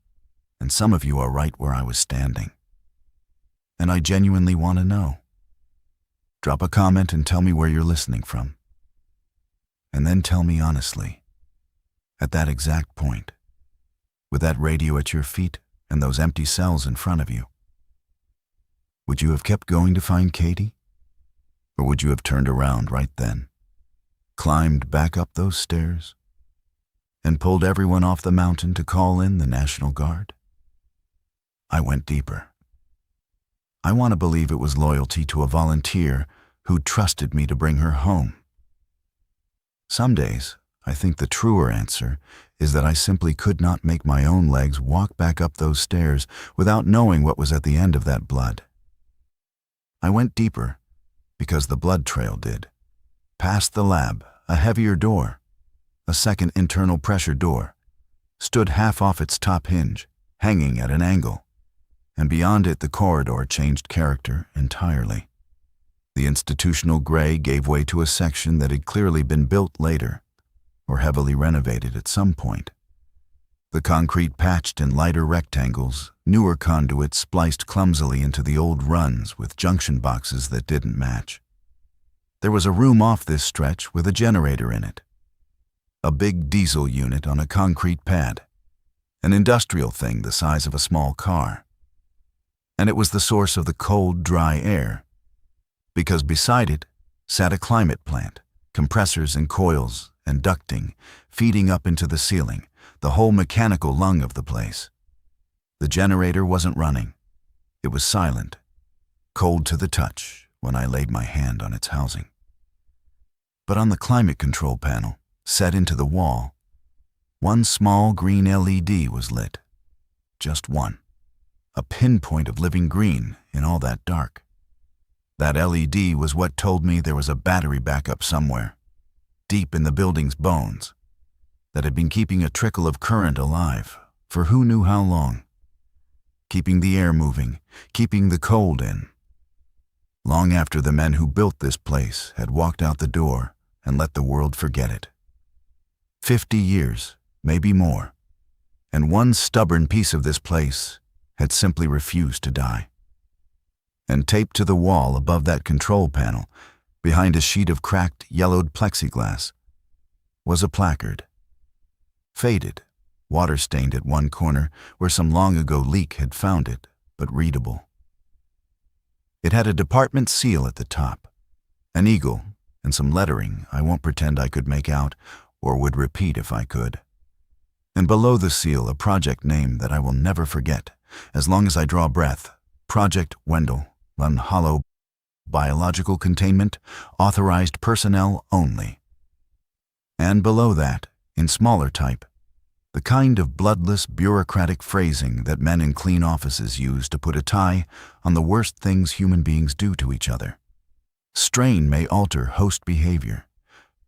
and some of you are right where I was standing. And I genuinely want to know. Drop a comment and tell me where you're listening from. And then tell me honestly, at that exact point, with that radio at your feet and those empty cells in front of you, would you have kept going to find Cady? Or would you have turned around right then, climbed back up those stairs, and pulled everyone off the mountain to call in the National Guard? I went deeper. I want to believe it was loyalty to a volunteer who trusted me to bring her home. Some days, I think the truer answer is that I simply could not make my own legs walk back up those stairs without knowing what was at the end of that blood. I went deeper because the blood trail did. Past the lab, a heavier door, a second internal pressure door, stood half off its top hinge, hanging at an angle, and beyond it the corridor changed character entirely. The institutional gray gave way to a section that had clearly been built later, or heavily renovated at some point. The concrete patched in lighter rectangles, newer conduits spliced clumsily into the old runs with junction boxes that didn't match. There was a room off this stretch with a generator in it, a big diesel unit on a concrete pad, an industrial thing the size of a small car. And it was the source of the cold, dry air, because beside it sat a climate plant, compressors and coils and ducting feeding up into the ceiling, the whole mechanical lung of the place. The generator wasn't running. It was silent, cold to the touch, when I laid my hand on its housing. But on the climate control panel, set into the wall, one small green LED was lit. Just one. A pinpoint of living green in all that dark. That LED was what told me there was a battery backup somewhere, deep in the building's bones, that had been keeping a trickle of current alive for who knew how long, keeping the air moving, keeping the cold in. Long after the men who built this place had walked out the door and let the world forget it. 50 years, maybe more, and one stubborn piece of this place had simply refused to die. And taped to the wall above that control panel, behind a sheet of cracked, yellowed plexiglass, was a placard. Faded, water-stained at one corner where some long-ago leak had found it, but readable. It had a department seal at the top, an eagle, and some lettering I won't pretend I could make out or would repeat if I could. And below the seal a project name that I will never forget, as long as I draw breath, Project Wendell, Lun Hollow, Biological Containment, Authorized Personnel Only. And below that, in smaller type, the kind of bloodless bureaucratic phrasing that men in clean offices use to put a tie on the worst things human beings do to each other. Strain may alter host behavior.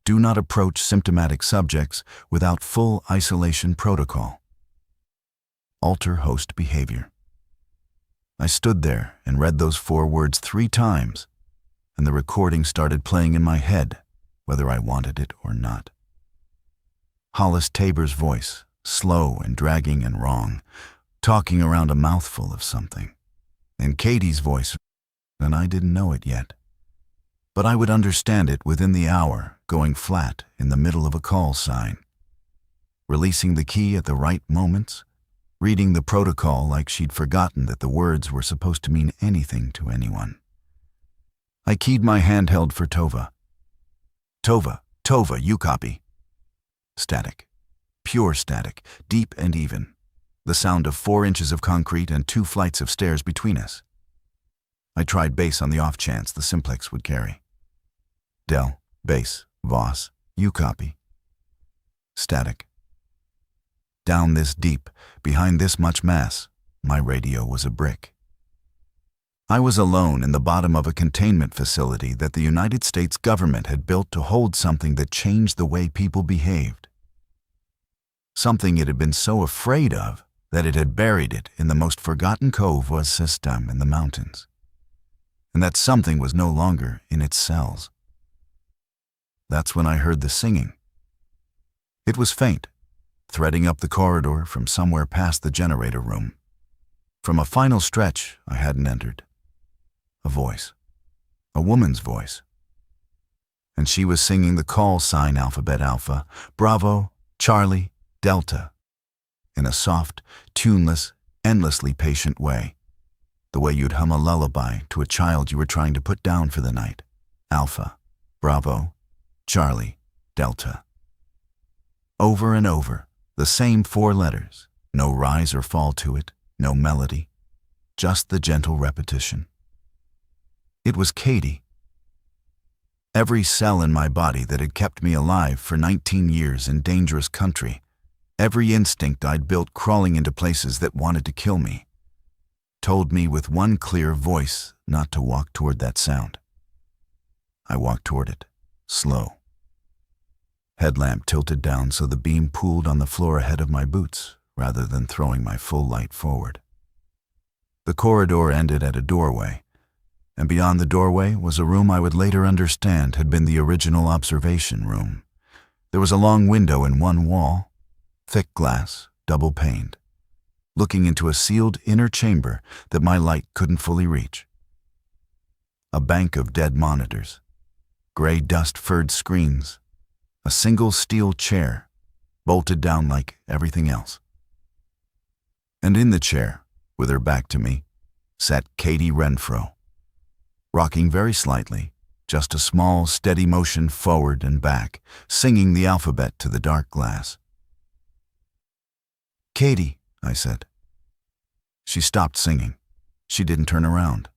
Do not approach symptomatic subjects without full isolation protocol. Alter host behavior. I stood there and read those 4 words 3 times, and the recording started playing in my head, whether I wanted it or not. Hollis Tabor's voice, slow and dragging and wrong, talking around a mouthful of something. And Cady's voice, and I didn't know it yet. But I would understand it within the hour, going flat in the middle of a call sign. Releasing the key at the right moments, reading the protocol like she'd forgotten that the words were supposed to mean anything to anyone. I keyed my handheld for Tova. Tova, you copy. Static. Pure static, deep and even. The sound of 4 inches of concrete and 2 flights of stairs between us. I tried bass on the off chance the simplex would carry. Dell, bass, Voss, you copy. Static. Down this deep, behind this much mass, my radio was a brick. I was alone in the bottom of a containment facility that the United States government had built to hold something that changed the way people behaved. Something it had been so afraid of that it had buried it in the most forgotten cove was system in the mountains. And that something was no longer in its cells. That's when I heard the singing. It was faint, threading up the corridor from somewhere past the generator room. From a final stretch I hadn't entered. A voice. A woman's voice. And she was singing the call sign alphabet Alpha, Bravo, Charlie, Delta, in a soft, tuneless, endlessly patient way. The way you'd hum a lullaby to a child you were trying to put down for the night. Alpha, Bravo, Charlie, Delta. Over and over, the same 4 letters, no rise or fall to it, no melody, just the gentle repetition. It was Cady. Every cell in my body that had kept me alive for 19 years in dangerous country, every instinct I'd built crawling into places that wanted to kill me, told me with one clear voice not to walk toward that sound. I walked toward it, slow. Headlamp tilted down so the beam pooled on the floor ahead of my boots, rather than throwing my full light forward. The corridor ended at a doorway, and beyond the doorway was a room I would later understand had been the original observation room. There was a long window in one wall, thick glass, double-paned, looking into a sealed inner chamber that my light couldn't fully reach. A bank of dead monitors, gray dust-furred screens, a single steel chair, bolted down like everything else. And in the chair, with her back to me, sat Cady Renfro, rocking very slightly, just a small, steady motion forward and back, singing the alphabet to the dark glass. "Cady," I said. She stopped singing. She didn't turn around.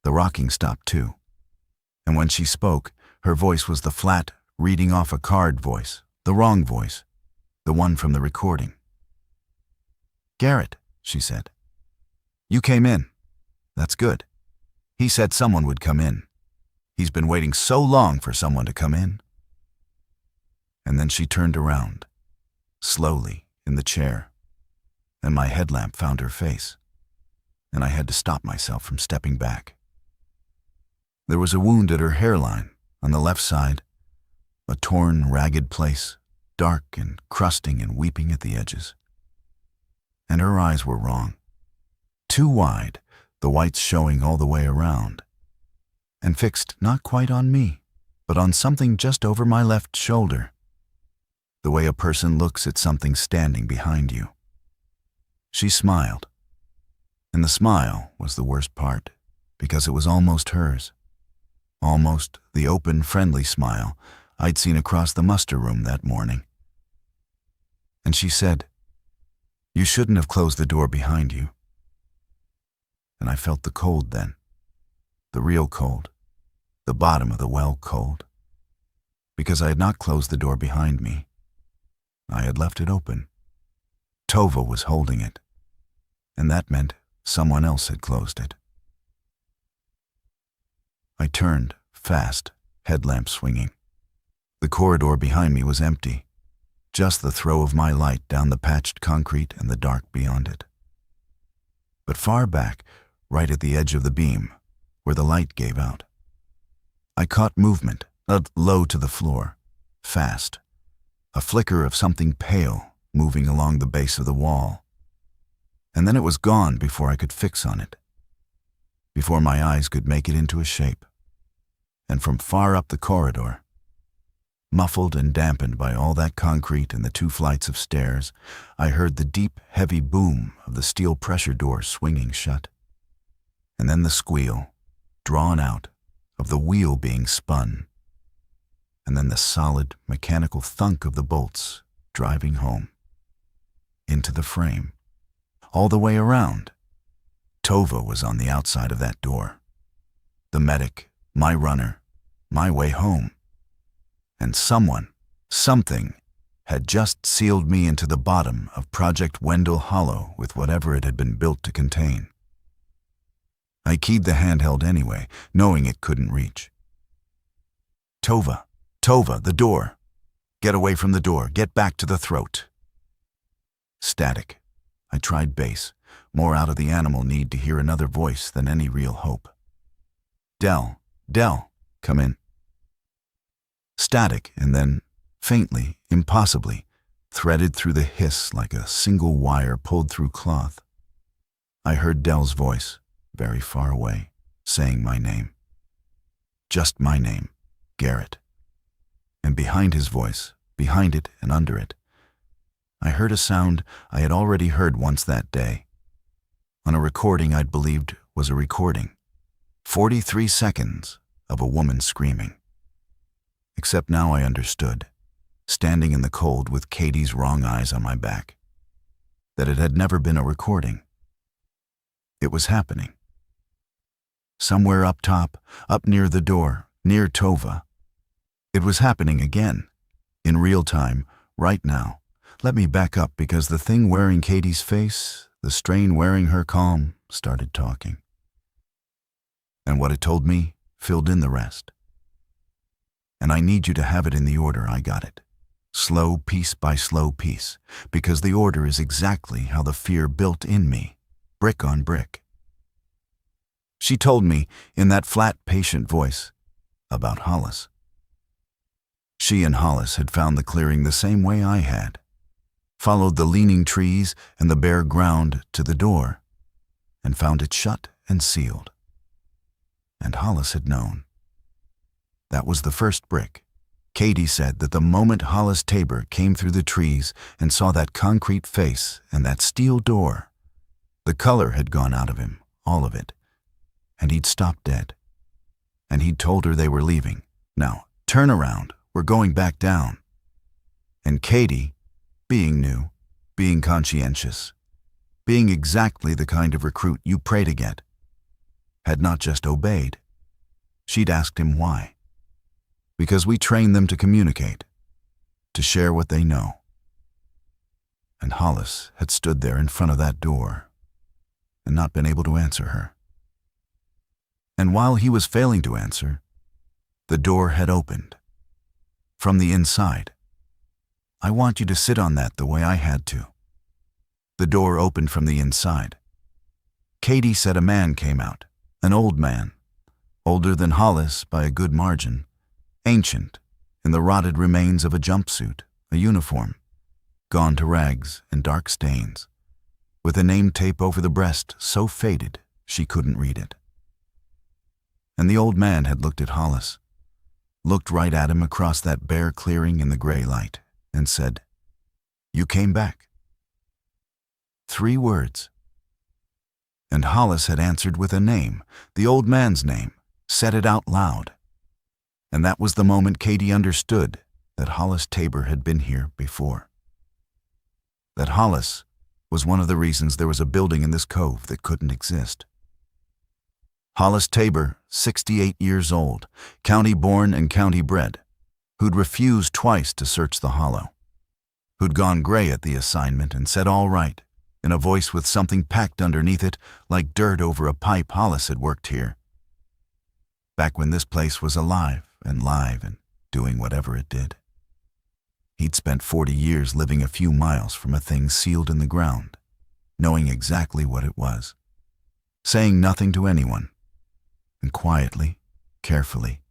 The rocking stopped too. And when she spoke, her voice was the flat, reading off a card voice, the wrong voice, the one from the recording. "Garrett," she said. "You came in. That's good. He said someone would come in. He's been waiting so long for someone to come in." And then she turned around, slowly, in the chair, and my headlamp found her face, and I had to stop myself from stepping back. There was a wound at her hairline, on the left side, a torn, ragged place, dark and crusting and weeping at the edges. And her eyes were wrong. Too wide, the whites showing all the way around, and fixed not quite on me, but on something just over my left shoulder, the way a person looks at something standing behind you. She smiled, and the smile was the worst part, because it was almost hers. Almost the open, friendly smile I'd seen across the muster room that morning. And she said, "You shouldn't have closed the door behind you." And I felt the cold then, the real cold, the bottom of the well cold, because I had not closed the door behind me. I had left it open. Tova was holding it, and that meant someone else had closed it. I turned, fast, headlamp swinging. The corridor behind me was empty, just the throw of my light down the patched concrete and the dark beyond it. But far back, right at the edge of the beam, where the light gave out, I caught movement, low to the floor, fast, a flicker of something pale moving along the base of the wall. And then it was gone before I could fix on it, before my eyes could make it into a shape. And from far up the corridor, muffled and dampened by all that concrete and the 2 flights of stairs, I heard the deep, heavy boom of the steel pressure door swinging shut. And then the squeal, drawn out, of the wheel being spun. And then the solid, mechanical thunk of the bolts driving home. Into the frame. All the way around. Tova was on the outside of that door. The medic, my runner, my way home. And someone, something, had just sealed me into the bottom of Project Wendell Hollow with whatever it had been built to contain. I keyed the handheld anyway, knowing it couldn't reach. "Tova, Tova, the door. Get away from the door, get back to the throat." Static. I tried bass, more out of the animal need to hear another voice than any real hope. Dell, come in." Static, and then, faintly, impossibly, threaded through the hiss like a single wire pulled through cloth. I heard Dell's voice, very far away, saying my name. Just my name, Garrett. And behind his voice, behind it and under it, I heard a sound I had already heard once that day, on a recording I'd believed was a recording. 43 seconds of a woman screaming. Except now I understood, standing in the cold with Cady's wrong eyes on my back, that it had never been a recording. It was happening. Somewhere up top, up near the door, near Tova. It was happening again, in real time, right now. Let me back up because the thing wearing Cady's face, the strain wearing her calm, started talking. And what it told me filled in the rest. And I need you to have it in the order I got it. Slow piece by slow piece, because the order is exactly how the fear built in me, brick on brick. She told me, in that flat, patient voice, about Hollis. She and Hollis had found the clearing the same way I had, followed the leaning trees and the bare ground to the door, and found it shut and sealed. And Hollis had known. That was the first brick. Cady said that the moment Hollis Tabor came through the trees and saw that concrete face and that steel door, the color had gone out of him, all of it, and he'd stopped dead. And he'd told her they were leaving. "Now, turn around, we're going back down." And Cady, being new, being conscientious, being exactly the kind of recruit you pray to get, had not just obeyed. She'd asked him why. Because we train them to communicate, to share what they know. And Hollis had stood there in front of that door and not been able to answer her. And while he was failing to answer, the door had opened. From the inside. I want you to sit on that the way I had to. The door opened from the inside. Cady said a man came out, an old man, older than Hollis by a good margin, ancient, in the rotted remains of a jumpsuit, a uniform, gone to rags and dark stains, with a name tape over the breast so faded she couldn't read it. And the old man had looked at Hollis, looked right at him across that bare clearing in the gray light, and said, "You came back." 3 words. And Hollis had answered with a name, the old man's name, said it out loud. And that was the moment Cady understood that Hollis Tabor had been here before. That Hollis was one of the reasons there was a building in this cove that couldn't exist. Hollis Tabor, 68 years old, county-born and county-bred, who'd refused twice to search the hollow, who'd gone gray at the assignment and said all right, in a voice with something packed underneath it like dirt over a pipe. Hollis had worked here, back when this place was alive and live and doing whatever it did. He'd spent 40 years living a few miles from a thing sealed in the ground, knowing exactly what it was, saying nothing to anyone, and quietly, carefully,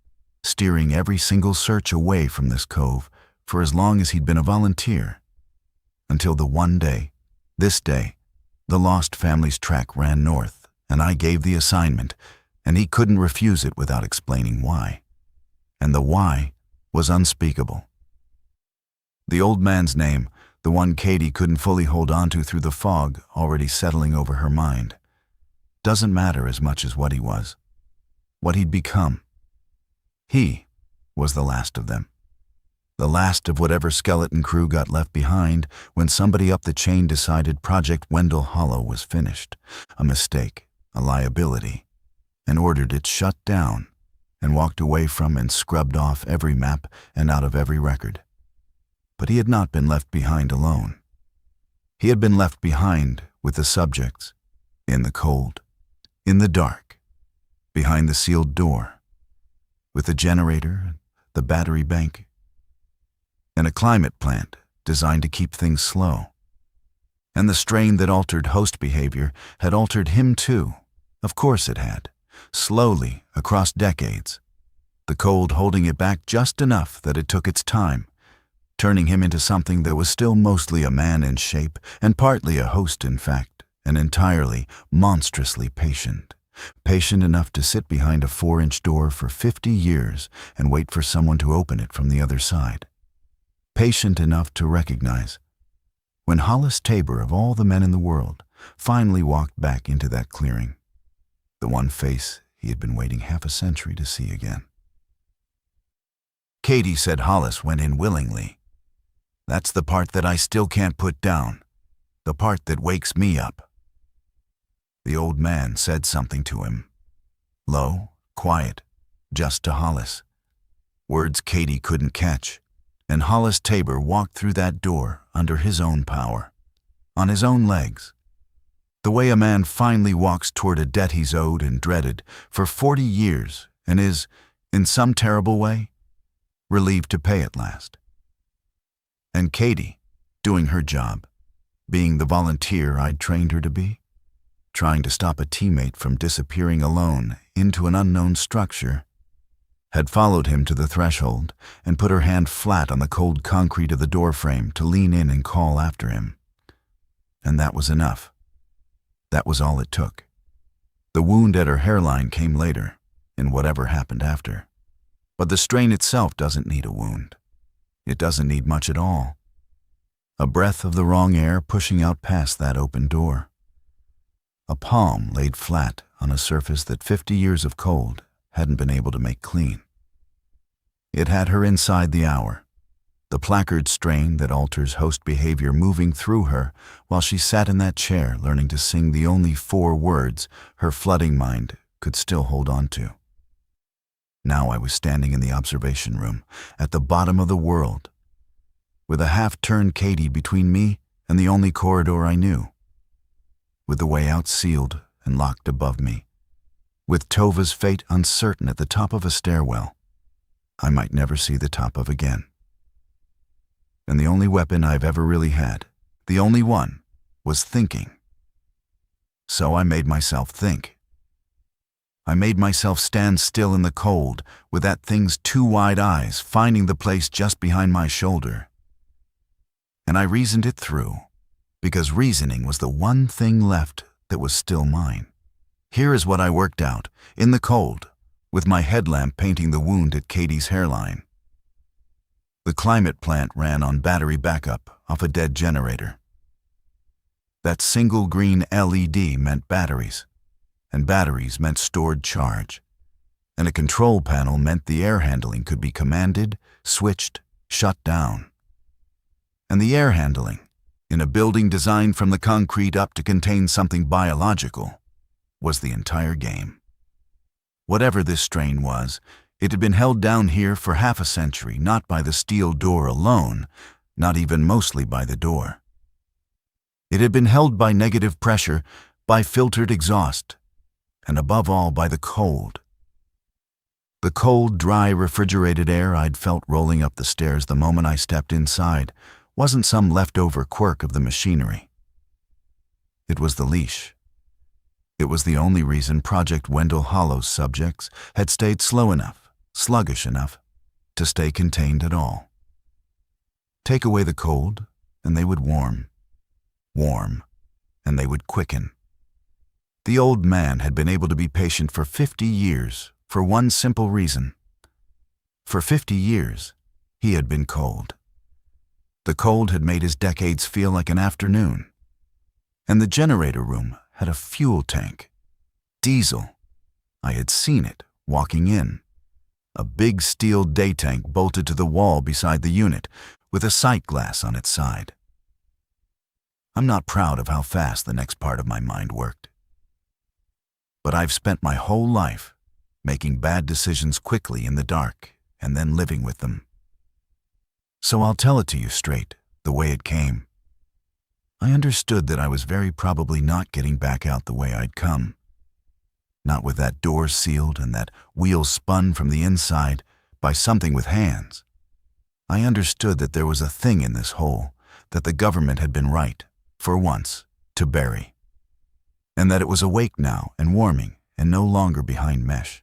steering every single search away from this cove for as long as he'd been a volunteer, until the one day, this day, the lost family's track ran north, and I gave the assignment, and he couldn't refuse it without explaining why. And the why was unspeakable. The old man's name, the one Cady couldn't fully hold on to through the fog already settling over her mind, doesn't matter as much as what he was, what he'd become. He was the last of them. The last of whatever skeleton crew got left behind when somebody up the chain decided Project Wendell Hollow was finished, a mistake, a liability, and ordered it shut down and walked away from and scrubbed off every map and out of every record. But he had not been left behind alone. He had been left behind with the subjects, in the cold, in the dark, behind the sealed door, with the generator, the battery bank, and a climate plant designed to keep things slow. And the strain that altered host behavior had altered him too. Of course it had, slowly across decades, the cold holding it back just enough that it took its time, turning him into something that was still mostly a man in shape and partly a host in fact, and entirely, monstrously patient. Patient enough to sit behind a 4-inch door for 50 years and wait for someone to open it from the other side. Patient enough to recognize, when Hollis Tabor of all the men in the world finally walked back into that clearing, the one face he had been waiting half a century to see again. Cady said Hollis went in willingly. That's the part that I still can't put down, the part that wakes me up. The old man said something to him, low, quiet, just to Hollis. Words Cady couldn't catch, and Hollis Tabor walked through that door under his own power, on his own legs, the way a man finally walks toward a debt he's owed and dreaded for 40 years and is, in some terrible way, relieved to pay at last. And Cady, doing her job, being the volunteer I'd trained her to be, trying to stop a teammate from disappearing alone into an unknown structure, had followed him to the threshold and put her hand flat on the cold concrete of the doorframe to lean in and call after him. And that was enough. That was all it took. The wound at her hairline came later, in whatever happened after. But the strain itself doesn't need a wound. It doesn't need much at all. A breath of the wrong air pushing out past that open door. A palm laid flat on a surface that 50 years of cold hadn't been able to make clean. It had her inside the hour, the placard strain that alters host behavior moving through her while she sat in that chair learning to sing the only 4 words her flooding mind could still hold on to. Now I was standing in the observation room, at the bottom of the world, with a half-turned Cady between me and the only corridor I knew, with the way out sealed and locked above me, with Tova's fate uncertain at the top of a stairwell I might never see the top of again. And the only weapon I've ever really had, the only one, was thinking. So I made myself think. I made myself stand still in the cold, with that thing's two wide eyes finding the place just behind my shoulder. And I reasoned it through, because reasoning was the one thing left that was still mine. Here is what I worked out, in the cold, with my headlamp painting the wound at Cady's hairline. The climate plant ran on battery backup off a dead generator. That single green LED meant batteries, and batteries meant stored charge, and a control panel meant the air handling could be commanded, switched, shut down. And the air handling, in a building designed from the concrete up to contain something biological, was the entire game. Whatever this strain was, it had been held down here for half a century, not by the steel door alone, not even mostly by the door. It had been held by negative pressure, by filtered exhaust, and above all by the cold. The cold, dry, refrigerated air I'd felt rolling up the stairs the moment I stepped inside wasn't some leftover quirk of the machinery. It was the leash. It was the only reason Project Wendell Hollow's subjects had stayed slow enough, sluggish enough, to stay contained at all. Take away the cold, and they would warm, and they would quicken. The old man had been able to be patient for 50 years for one simple reason. For 50 years, he had been cold. The cold had made his decades feel like an afternoon. And the generator room had a fuel tank. Diesel. I had seen it walking in. A big steel day tank bolted to the wall beside the unit, with a sight glass on its side. I'm not proud of how fast the next part of my mind worked. But I've spent my whole life making bad decisions quickly in the dark and then living with them. So I'll tell it to you straight, the way it came. I understood that I was very probably not getting back out the way I'd come. Not with that door sealed and that wheel spun from the inside by something with hands. I understood that there was a thing in this hole that the government had been right, for once, to bury. And that it was awake now and warming and no longer behind mesh.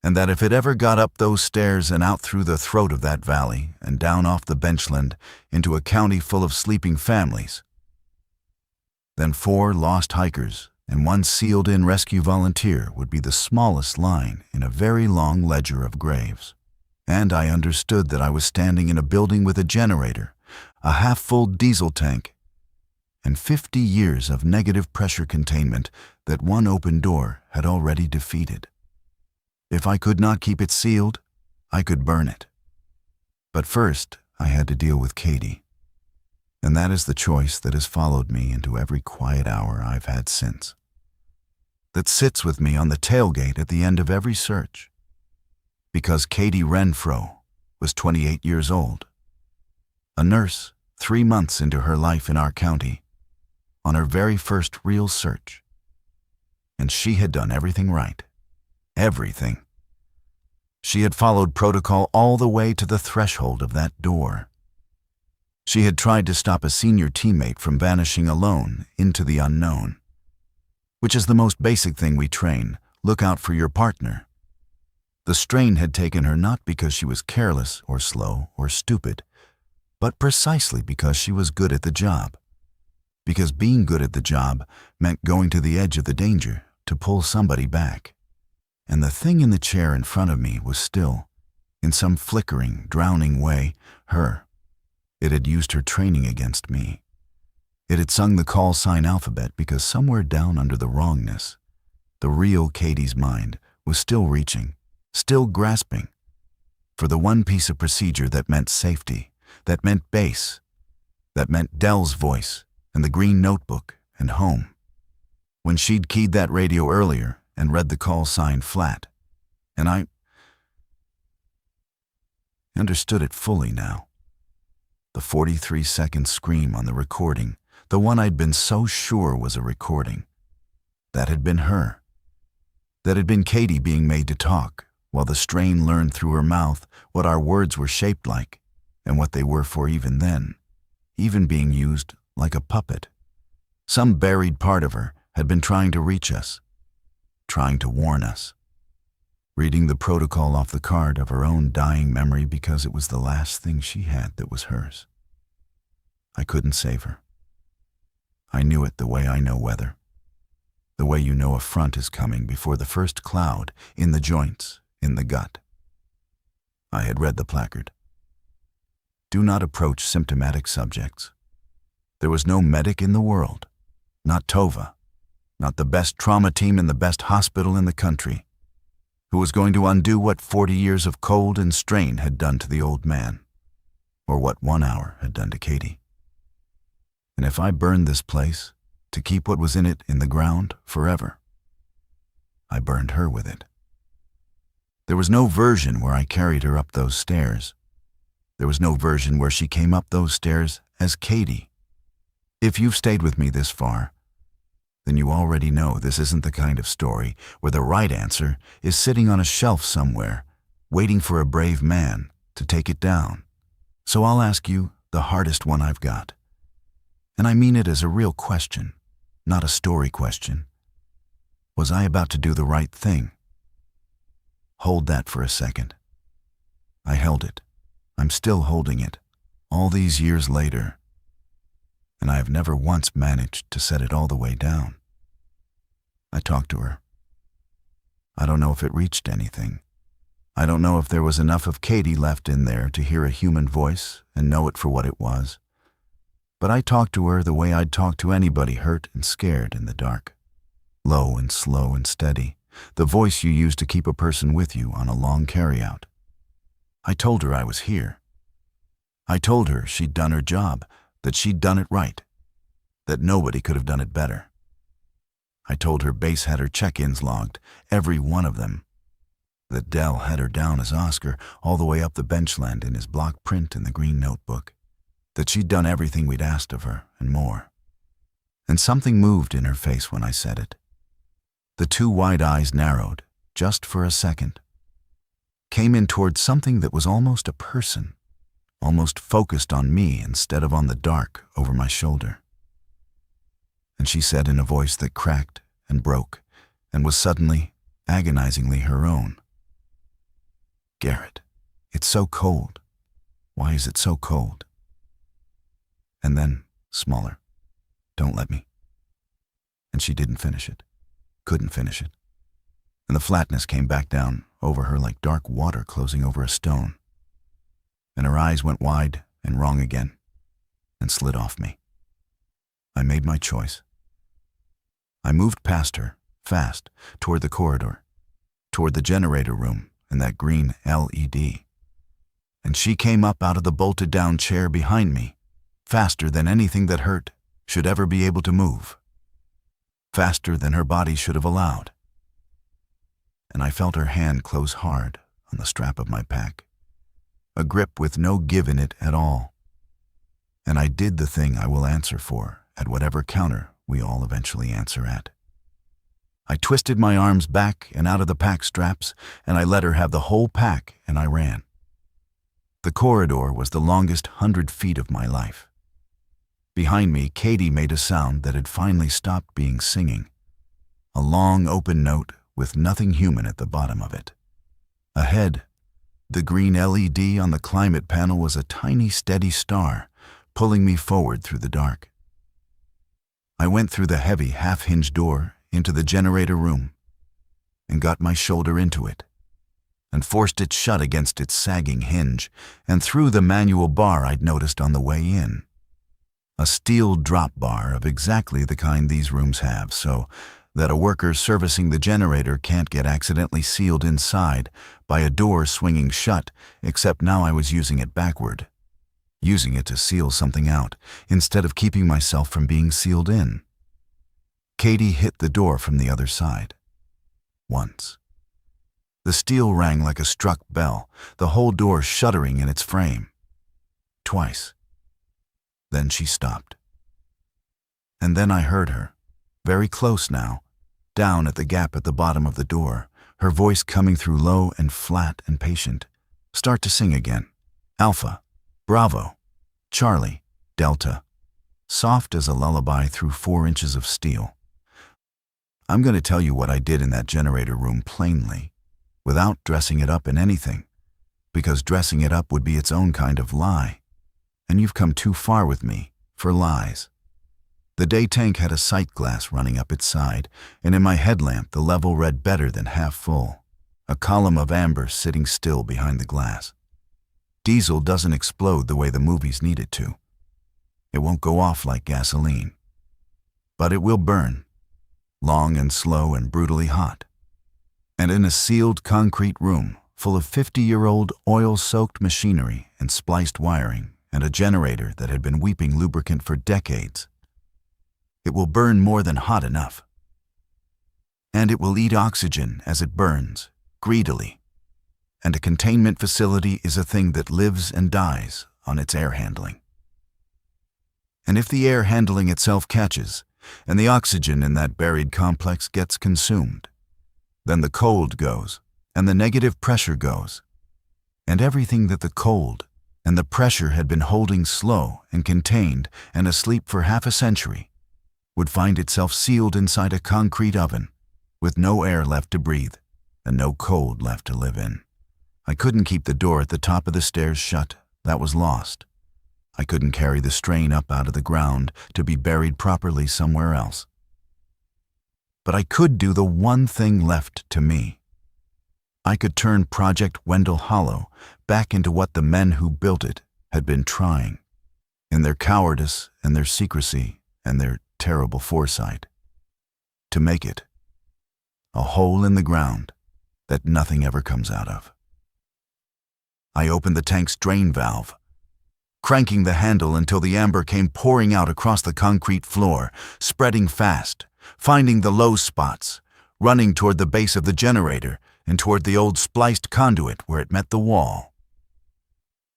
And that if it ever got up those stairs and out through the throat of that valley and down off the benchland into a county full of sleeping families, then 4 lost hikers and 1 sealed-in rescue volunteer would be the smallest line in a very long ledger of graves. And I understood that I was standing in a building with a generator, a half-full diesel tank, and 50 years of negative pressure containment that one open door had already defeated. If I could not keep it sealed, I could burn it. But first, I had to deal with Cady. And that is the choice that has followed me into every quiet hour I've had since. That sits with me on the tailgate at the end of every search. Because Cady Renfro was 28 years old. A nurse 3 months into her life in our county, on her very first real search. And she had done everything right. Everything. She had followed protocol all the way to the threshold of that door. She had tried to stop a senior teammate from vanishing alone into the unknown, which is the most basic thing we train. Look out for your partner. The strain had taken her not because she was careless or slow or stupid, but precisely because she was good at the job. Because being good at the job meant going to the edge of the danger to pull somebody back. And the thing in the chair in front of me was still, in some flickering, drowning way, her. It had used her training against me. It had sung the call sign alphabet because somewhere down under the wrongness, the real Cady's mind was still reaching, still grasping, for the one piece of procedure that meant safety, that meant base, that meant Dell's voice and the green notebook and home. When she'd keyed that radio earlier and read the call sign flat, and I understood it fully now. The 43-second scream on the recording, the one I'd been so sure was a recording. That had been her. That had been Cady being made to talk, while the strain learned through her mouth what our words were shaped like, and what they were for even then, even being used like a puppet. Some buried part of her had been trying to reach us, trying to warn us, reading the protocol off the card of her own dying memory because it was the last thing she had that was hers. I couldn't save her. I knew it the way I know weather, the way you know a front is coming before the first cloud, in the joints, in the gut. I had read the placard. Do not approach symptomatic subjects. There was no medic in the world, not Tova, not the best trauma team in the best hospital in the country, who was going to undo what 40 years of cold and strain had done to the old man, or what 1 hour had done to Cady. And if I burned this place, to keep what was in it in the ground forever, I burned her with it. There was no version where I carried her up those stairs. There was no version where she came up those stairs as Cady. If you've stayed with me this far, then you already know this isn't the kind of story where the right answer is sitting on a shelf somewhere, waiting for a brave man to take it down. So I'll ask you the hardest one I've got. And I mean it as a real question, not a story question. Was I about to do the right thing? Hold that for a second. I held it. I'm still holding it, all these years later, and I have never once managed to set it all the way down. I talked to her. I don't know if it reached anything. I don't know if there was enough of Cady left in there to hear a human voice and know it for what it was. But I talked to her the way I'd talk to anybody hurt and scared in the dark. Low and slow and steady, the voice you use to keep a person with you on a long carryout. I told her I was here. I told her she'd done her job, that she'd done it right, that nobody could have done it better. I told her Base had her check-ins logged, every one of them, that Dell had her down as Oscar all the way up the benchland in his block print in the green notebook, that she'd done everything we'd asked of her and more. And something moved in her face when I said it. The two wide eyes narrowed, just for a second, came in towards something that was almost a person, almost focused on me instead of on the dark over my shoulder. And she said in a voice that cracked and broke and was suddenly, agonizingly her own, "Garrett, it's so cold. Why is it so cold?" And then, smaller, "Don't let me." And she didn't finish it, couldn't finish it. And the flatness came back down over her like dark water closing over a stone. And her eyes went wide and wrong again and slid off me. I made my choice. I moved past her, fast, toward the corridor, toward the generator room and that green LED. And she came up out of the bolted-down chair behind me, faster than anything that hurt should ever be able to move, faster than her body should have allowed. And I felt her hand close hard on the strap of my pack, a grip with no give in it at all. And I did the thing I will answer for at whatever counter we all eventually answer at. I twisted my arms back and out of the pack straps, and I let her have the whole pack, and I ran. The corridor was the longest 100 feet of my life. Behind me, Cady made a sound that had finally stopped being singing, a long open note with nothing human at the bottom of it. Ahead, the green LED on the climate panel was a tiny, steady star, pulling me forward through the dark. I went through the heavy, half-hinged door into the generator room and got my shoulder into it and forced it shut against its sagging hinge and through the manual bar I'd noticed on the way in. A steel drop bar of exactly the kind these rooms have, so that a worker servicing the generator can't get accidentally sealed inside by a door swinging shut, except now I was using it backward, using it to seal something out instead of keeping myself from being sealed in. Cady hit the door from the other side. once. The steel rang like a struck bell, the whole door shuddering in its frame. Twice. Then she stopped. And then I heard her, very close now, down at the gap at the bottom of the door, her voice coming through low and flat and patient, start to sing again. Alpha, Bravo, Charlie, Delta, soft as a lullaby through 4 inches of steel. I'm going to tell you what I did in that generator room plainly, without dressing it up in anything, because dressing it up would be its own kind of lie, and you've come too far with me for lies. The day tank had a sight glass running up its side, and in my headlamp the level read better than half full, a column of amber sitting still behind the glass. Diesel doesn't explode the way the movies need it to. It won't go off like gasoline. But it will burn, long and slow and brutally hot. And in a sealed concrete room full of 50-year-old oil-soaked machinery and spliced wiring and a generator that had been weeping lubricant for decades, it will burn more than hot enough. And it will eat oxygen as it burns, greedily. And a containment facility is a thing that lives and dies on its air handling. And if the air handling itself catches, and the oxygen in that buried complex gets consumed, then the cold goes, and the negative pressure goes, and everything that the cold and the pressure had been holding slow and contained and asleep for half a century would find itself sealed inside a concrete oven with no air left to breathe and no cold left to live in. I couldn't keep the door at the top of the stairs shut. That was lost. I couldn't carry the strain up out of the ground to be buried properly somewhere else. But I could do the one thing left to me. I could turn Project Wendell Hollow back into what the men who built it had been trying, in their cowardice and their secrecy and their terrible foresight, to make it a hole in the ground that nothing ever comes out of. I opened the tank's drain valve, cranking the handle until the amber came pouring out across the concrete floor, spreading fast, finding the low spots, running toward the base of the generator and toward the old spliced conduit where it met the wall.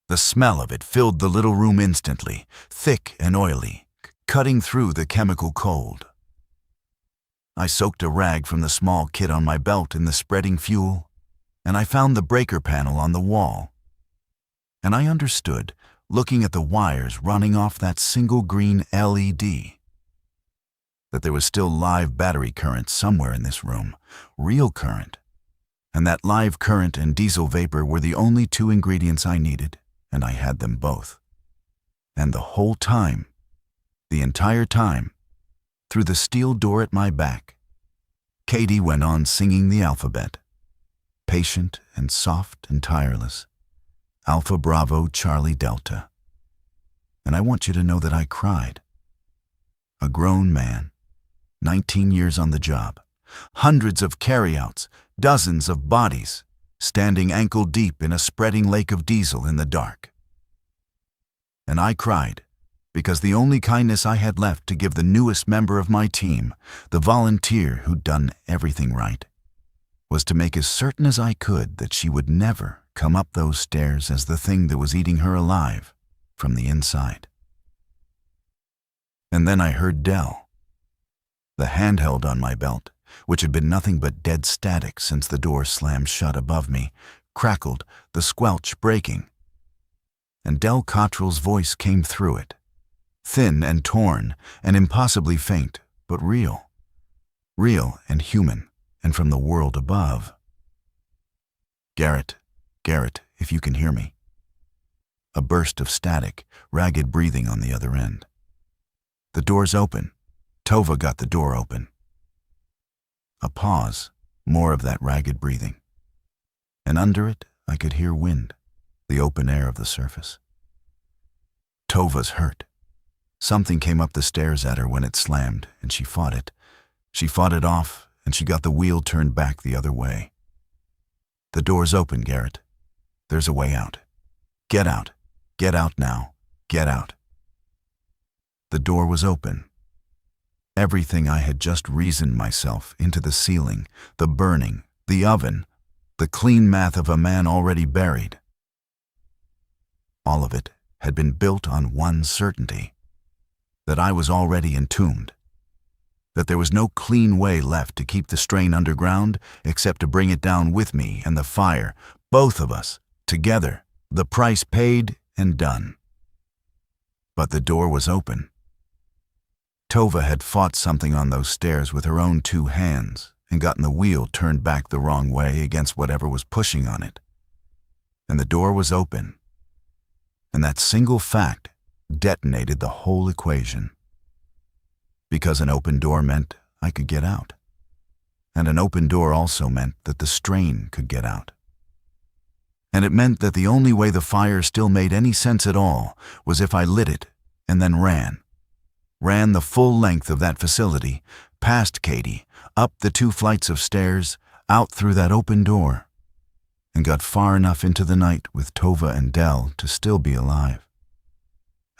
The smell of it filled the little room instantly, thick and oily, cutting through the chemical cold. I soaked a rag from the small kit on my belt in the spreading fuel, and I found the breaker panel on the wall. And I understood, looking at the wires running off that single green LED, that there was still live battery current somewhere in this room, real current, and that live current and diesel vapor were the only 2 ingredients I needed, and I had them both. And the whole time, the entire time, through the steel door at my back, Cady went on singing the alphabet, patient and soft and tireless, Alpha, Bravo, Charlie, Delta. And I want you to know that I cried. A grown man, 19 years on the job, hundreds of carryouts, dozens of bodies, standing ankle deep in a spreading lake of diesel in the dark. And I cried because the only kindness I had left to give the newest member of my team, the volunteer who'd done everything right, was to make as certain as I could that she would never come up those stairs as the thing that was eating her alive from the inside. And then I heard Dell. The handheld on my belt, which had been nothing but dead static since the door slammed shut above me, crackled, the squelch breaking. And Del Cottrell's voice came through it, thin and torn and impossibly faint, but real. Real and human, and from the world above. Garrett, if you can hear me. A burst of static, ragged breathing on the other end. The door's open. Tova got the door open. A pause, more of that ragged breathing. And under it, I could hear wind, the open air of the surface. Tova's hurt. Something came up the stairs at her when it slammed, and she fought it. She fought it off, and she got the wheel turned back the other way. The door's open, Garrett. There's a way out. Get out. Get out now. Get out. The door was open. Everything I had just reasoned myself into the ceiling, the burning, the oven, the clean math of a man already buried. All of it had been built on one certainty: that I was already entombed, that there was no clean way left to keep the strain underground except to bring it down with me and the fire, both of us, together, the price paid and done. But the door was open. Tova had fought something on those stairs with her own 2 hands and gotten the wheel turned back the wrong way against whatever was pushing on it. And the door was open. And that single fact detonated the whole equation. Because an open door meant I could get out. And an open door also meant that the strain could get out. And it meant that the only way the fire still made any sense at all was if I lit it and then ran the full length of that facility, past Cady, up the 2 flights of stairs, out through that open door, and got far enough into the night with Tova and Dell to still be alive,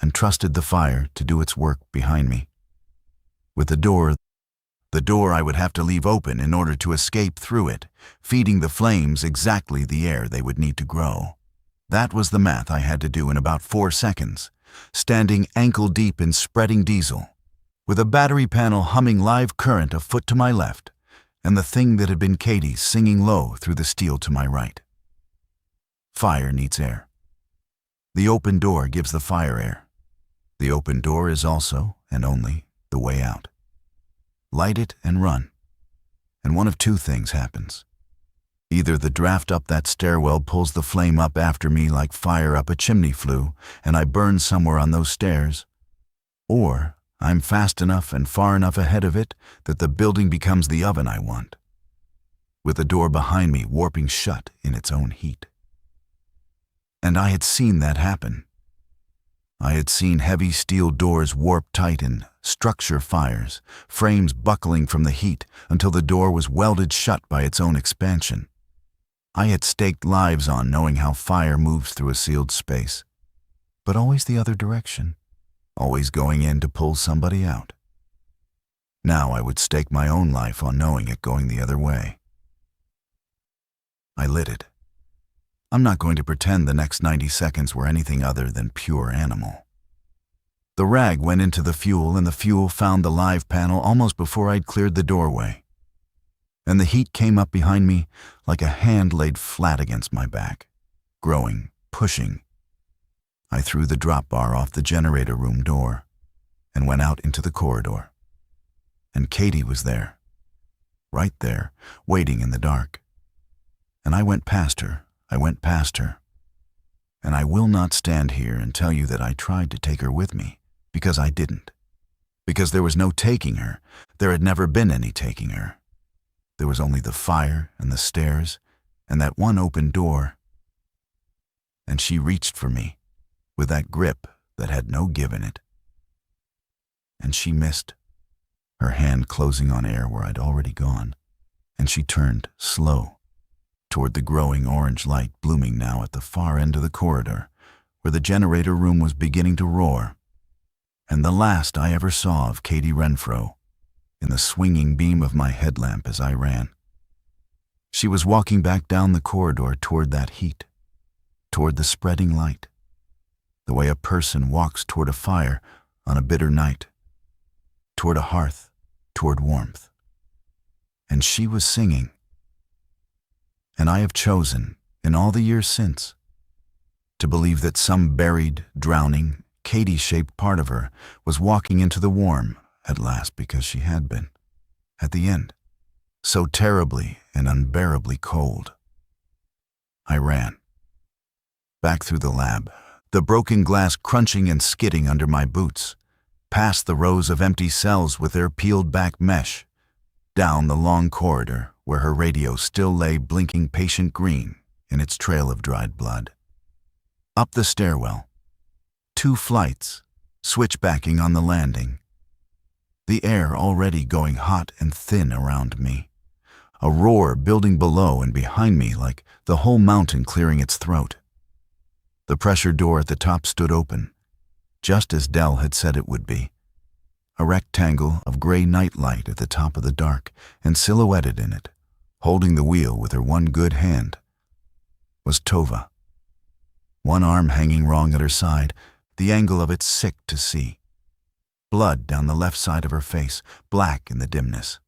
and trusted the fire to do its work behind me. With the door I would have to leave open in order to escape through it, feeding the flames exactly the air they would need to grow. That was the math I had to do in about 4 seconds, standing ankle-deep in spreading diesel, with a battery panel humming live current a foot to my left, and the thing that had been Cady singing low through the steel to my right. Fire needs air. The open door gives the fire air. The open door is also, and only, the way out. Light it and run, and one of 2 things happens. Either the draft up that stairwell pulls the flame up after me like fire up a chimney flue, and I burn somewhere on those stairs, or I'm fast enough and far enough ahead of it that the building becomes the oven I want, with the door behind me warping shut in its own heat. And I had seen that happen. I had seen heavy steel doors warp tight in structure fires, frames buckling from the heat until the door was welded shut by its own expansion. I had staked lives on knowing how fire moves through a sealed space, but always the other direction, always going in to pull somebody out. Now I would stake my own life on knowing it going the other way. I lit it. I'm not going to pretend the next 90 seconds were anything other than pure animal. The rag went into the fuel, and the fuel found the live panel almost before I'd cleared the doorway. And the heat came up behind me like a hand laid flat against my back, growing, pushing. I threw the drop bar off the generator room door and went out into the corridor. And Cady was there, right there, waiting in the dark. And I went past her. And I will not stand here and tell you that I tried to take her with me, because I didn't. Because there was no taking her. There had never been any taking her. There was only the fire and the stairs and that one open door. And she reached for me with that grip that had no give in it. And she missed, her hand closing on air where I'd already gone. And she turned, slow, toward the growing orange light blooming now at the far end of the corridor, where the generator room was beginning to roar. And the last I ever saw of Cady Renfro, in the swinging beam of my headlamp as I ran. She was walking back down the corridor toward that heat, toward the spreading light, the way a person walks toward a fire on a bitter night, toward a hearth, toward warmth. And she was singing. And I have chosen, in all the years since, to believe that some buried, drowning, Cady-shaped part of her was walking into the warm, at last, because she had been, at the end, so terribly and unbearably cold. I ran. Back through the lab, the broken glass crunching and skidding under my boots, past the rows of empty cells with their peeled-back mesh, down the long corridor where her radio still lay blinking patient green in its trail of dried blood. Up the stairwell, 2 flights, switchbacking on the landing, the air already going hot and thin around me, a roar building below and behind me like the whole mountain clearing its throat. The pressure door at the top stood open, just as Dell had said it would be, a rectangle of gray nightlight at the top of the dark, and silhouetted in it, holding the wheel with her one good hand, was Tova. One arm hanging wrong at her side, the angle of it sick to see. Blood down the left side of her face, black in the dimness.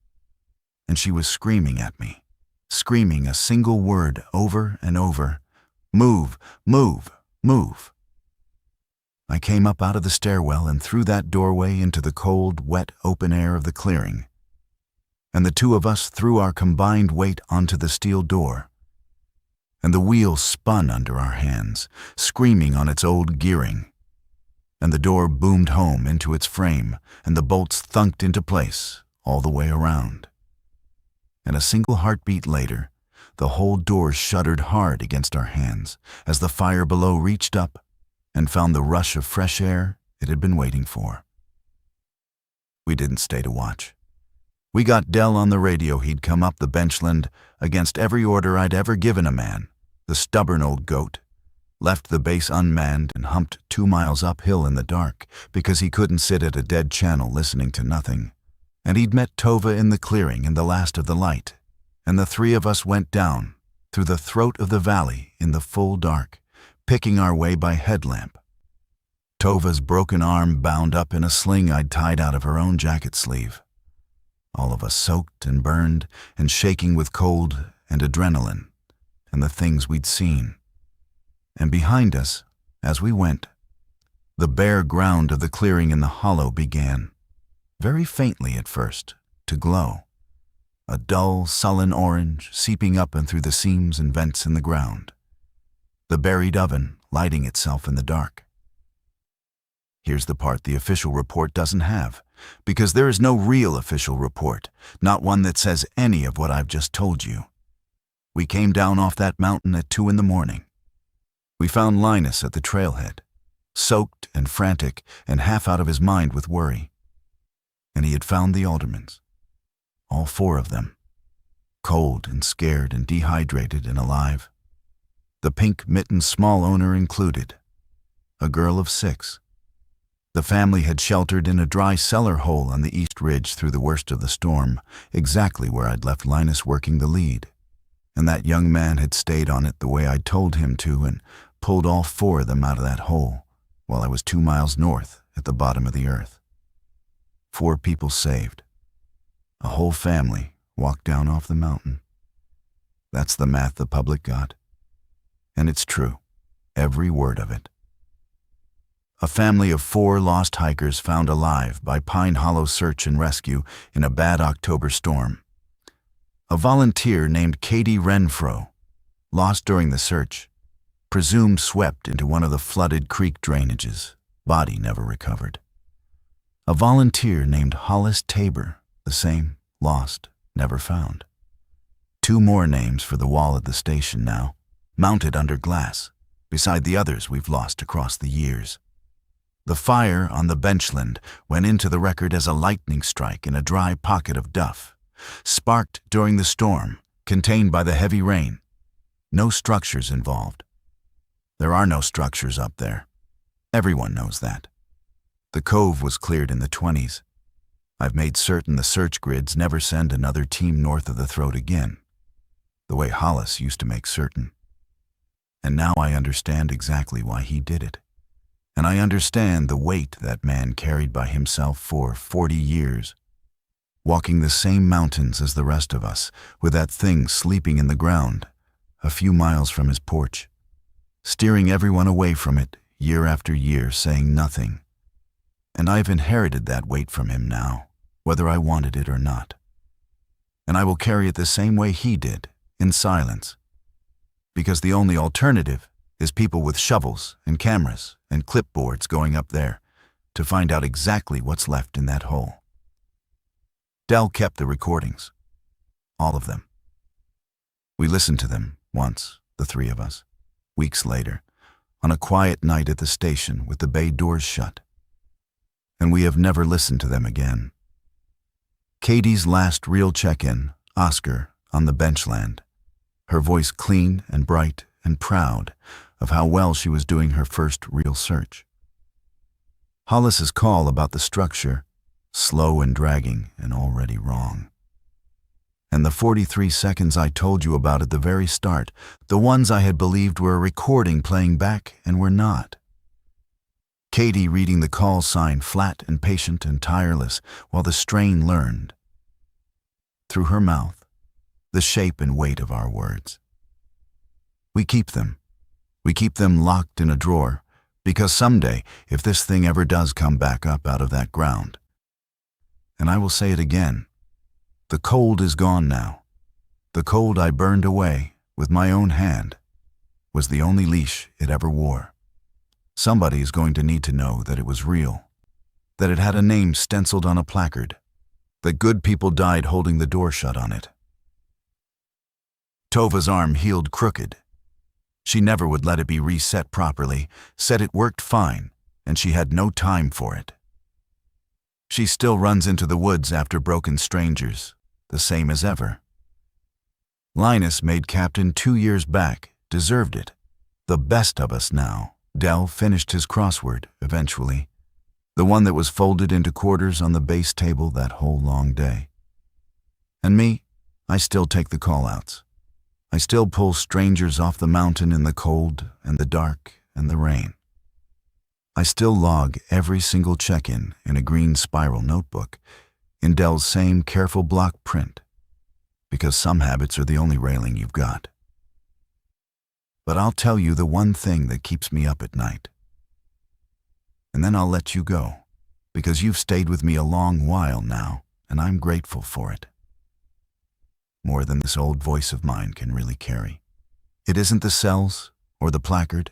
And she was screaming at me, screaming a single word over and over, "Move, move, move." I came up out of the stairwell and through that doorway into the cold, wet open air of the clearing. And the two of us threw our combined weight onto the steel door. And the wheel spun under our hands, screaming on its old gearing. And the door boomed home into its frame, and the bolts thunked into place all the way around. And a single heartbeat later, the whole door shuddered hard against our hands as the fire below reached up and found the rush of fresh air it had been waiting for. We didn't stay to watch. We got Dell on the radio he'd come up the benchland against every order I'd ever given a man, the stubborn old goat, left the base unmanned and humped 2 miles uphill in the dark because he couldn't sit at a dead channel listening to nothing. And he'd met Tova in the clearing in the last of the light, and the three of us went down through the throat of the valley in the full dark, picking our way by headlamp. Tova's broken arm bound up in a sling I'd tied out of her own jacket sleeve. All of us soaked and burned and shaking with cold and adrenaline and the things we'd seen. And behind us, as we went, the bare ground of the clearing in the hollow began, very faintly at first, to glow, a dull, sullen orange seeping up and through the seams and vents in the ground, the buried oven lighting itself in the dark. Here's the part the official report doesn't have, because there is no real official report, not one that says any of what I've just told you. We came down off that mountain at 2 a.m. We found Linus at the trailhead, soaked and frantic and half out of his mind with worry. And he had found the aldermans, all 4 of them, cold and scared and dehydrated and alive. The pink-mittened small owner included, a girl of 6. The family had sheltered in a dry cellar hole on the east ridge through the worst of the storm, exactly where I'd left Linus working the lead. And that young man had stayed on it the way I'd told him to and pulled all 4 of them out of that hole while I was 2 miles north at the bottom of the earth. 4 people saved. A whole family walked down off the mountain. That's the math the public got. And it's true, every word of it. A family of 4 lost hikers found alive by Pine Hollow search and rescue in a bad October storm. A volunteer named Cady Renfro, lost during the search, presumed swept into one of the flooded creek drainages, body never recovered. A volunteer named Hollis Tabor, the same, lost, never found. 2 more names for the wall at the station now, mounted under glass, beside the others we've lost across the years. The fire on the benchland went into the record as a lightning strike in a dry pocket of duff, sparked during the storm, contained by the heavy rain. No structures involved. There are no structures up there. Everyone knows that. The cove was cleared in the 20s. I've made certain the search grids never send another team north of the throat again, the way Hollis used to make certain. And now I understand exactly why he did it. And I understand the weight that man carried by himself for 40 years, walking the same mountains as the rest of us, with that thing sleeping in the ground, a few miles from his porch, steering everyone away from it year after year, saying nothing. And I've inherited that weight from him now, whether I wanted it or not. And I will carry it the same way he did, in silence. Because the only alternative is people with shovels and cameras and clipboards going up there to find out exactly what's left in that hole. Dell kept the recordings, all of them. We listened to them once, the 3 of us, weeks later, on a quiet night at the station with the bay doors shut. And we have never listened to them again. Cady's last real check-in, Oscar, on the benchland, her voice clean and bright and proud of how well she was doing her first real search. Hollis's call about the structure, slow and dragging and already wrong. And the 43 seconds I told you about at the very start, the ones I had believed were a recording playing back and were not. Cady reading the call sign, flat and patient and tireless, while the strain learned. Through her mouth, the shape and weight of our words. We keep them. We keep them locked in a drawer, because someday, if this thing ever does come back up out of that ground, and I will say it again, the cold is gone now. The cold I burned away with my own hand was the only leash it ever wore. Somebody is going to need to know that it was real, that it had a name stenciled on a placard, that good people died holding the door shut on it. Tova's arm healed crooked. She never would let it be reset properly, said it worked fine, and she had no time for it. She still runs into the woods after broken strangers, the same as ever. Linus, made captain 2 years back, deserved it. The best of us now. Dell finished his crossword, eventually, the one that was folded into quarters on the base table that whole long day. And me, I still take the call-outs. I still pull strangers off the mountain in the cold and the dark and the rain. I still log every single check-in in a green spiral notebook, in Dell's same careful block print, because some habits are the only railing you've got. But I'll tell you the one thing that keeps me up at night. And then I'll let you go, because you've stayed with me a long while now, and I'm grateful for it. More than this old voice of mine can really carry. It isn't the cells, or the placard,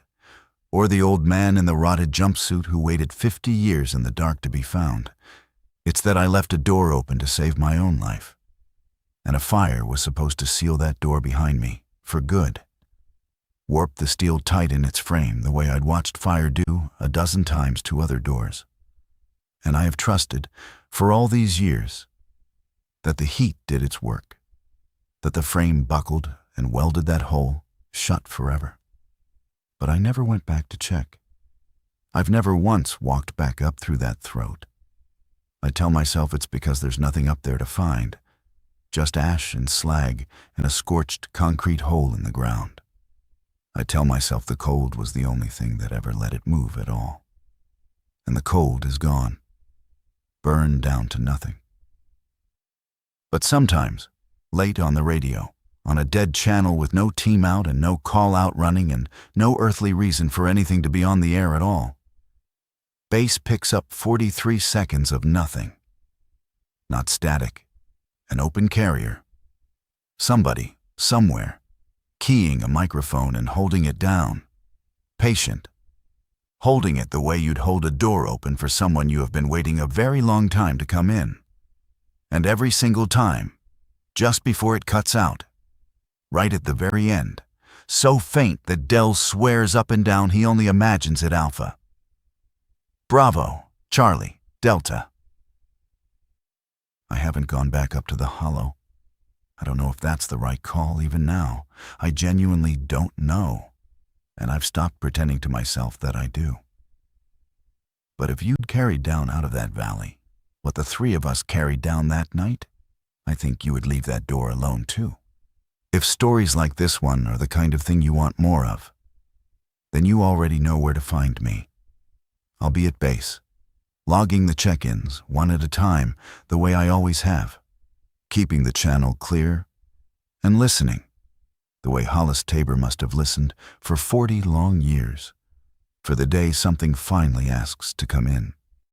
or the old man in the rotted jumpsuit who waited 50 years in the dark to be found. It's that I left a door open to save my own life. And a fire was supposed to seal that door behind me, for good. Warp the steel tight in its frame the way I'd watched fire do a dozen times to other doors. And I have trusted, for all these years, that the heat did its work, that the frame buckled and welded that hole shut forever. But I never went back to check. I've never once walked back up through that throat. I tell myself it's because there's nothing up there to find, just ash and slag and a scorched concrete hole in the ground. I tell myself the cold was the only thing that ever let it move at all. And the cold is gone, burned down to nothing. But sometimes, late on the radio, on a dead channel with no team out and no call out running and no earthly reason for anything to be on the air at all, base picks up 43 seconds of nothing. Not static, an open carrier. Somebody, somewhere, keying a microphone and holding it down. Patient. Holding it the way you'd hold a door open for someone you have been waiting a very long time to come in. And every single time, just before it cuts out, right at the very end, so faint that Dell swears up and down he only imagines it Alpha. Bravo, Charlie, Delta. I haven't gone back up to the hollow. I don't know if that's the right call even now. I genuinely don't know, and I've stopped pretending to myself that I do. But if you'd carried down out of that valley what the three of us carried down that night, I think you would leave that door alone too. If stories like this one are the kind of thing you want more of, then you already know where to find me. I'll be at base, logging the check-ins one at a time the way I always have, keeping the channel clear and listening the way Hollis Tabor must have listened for 40 long years, for the day something finally asks to come in.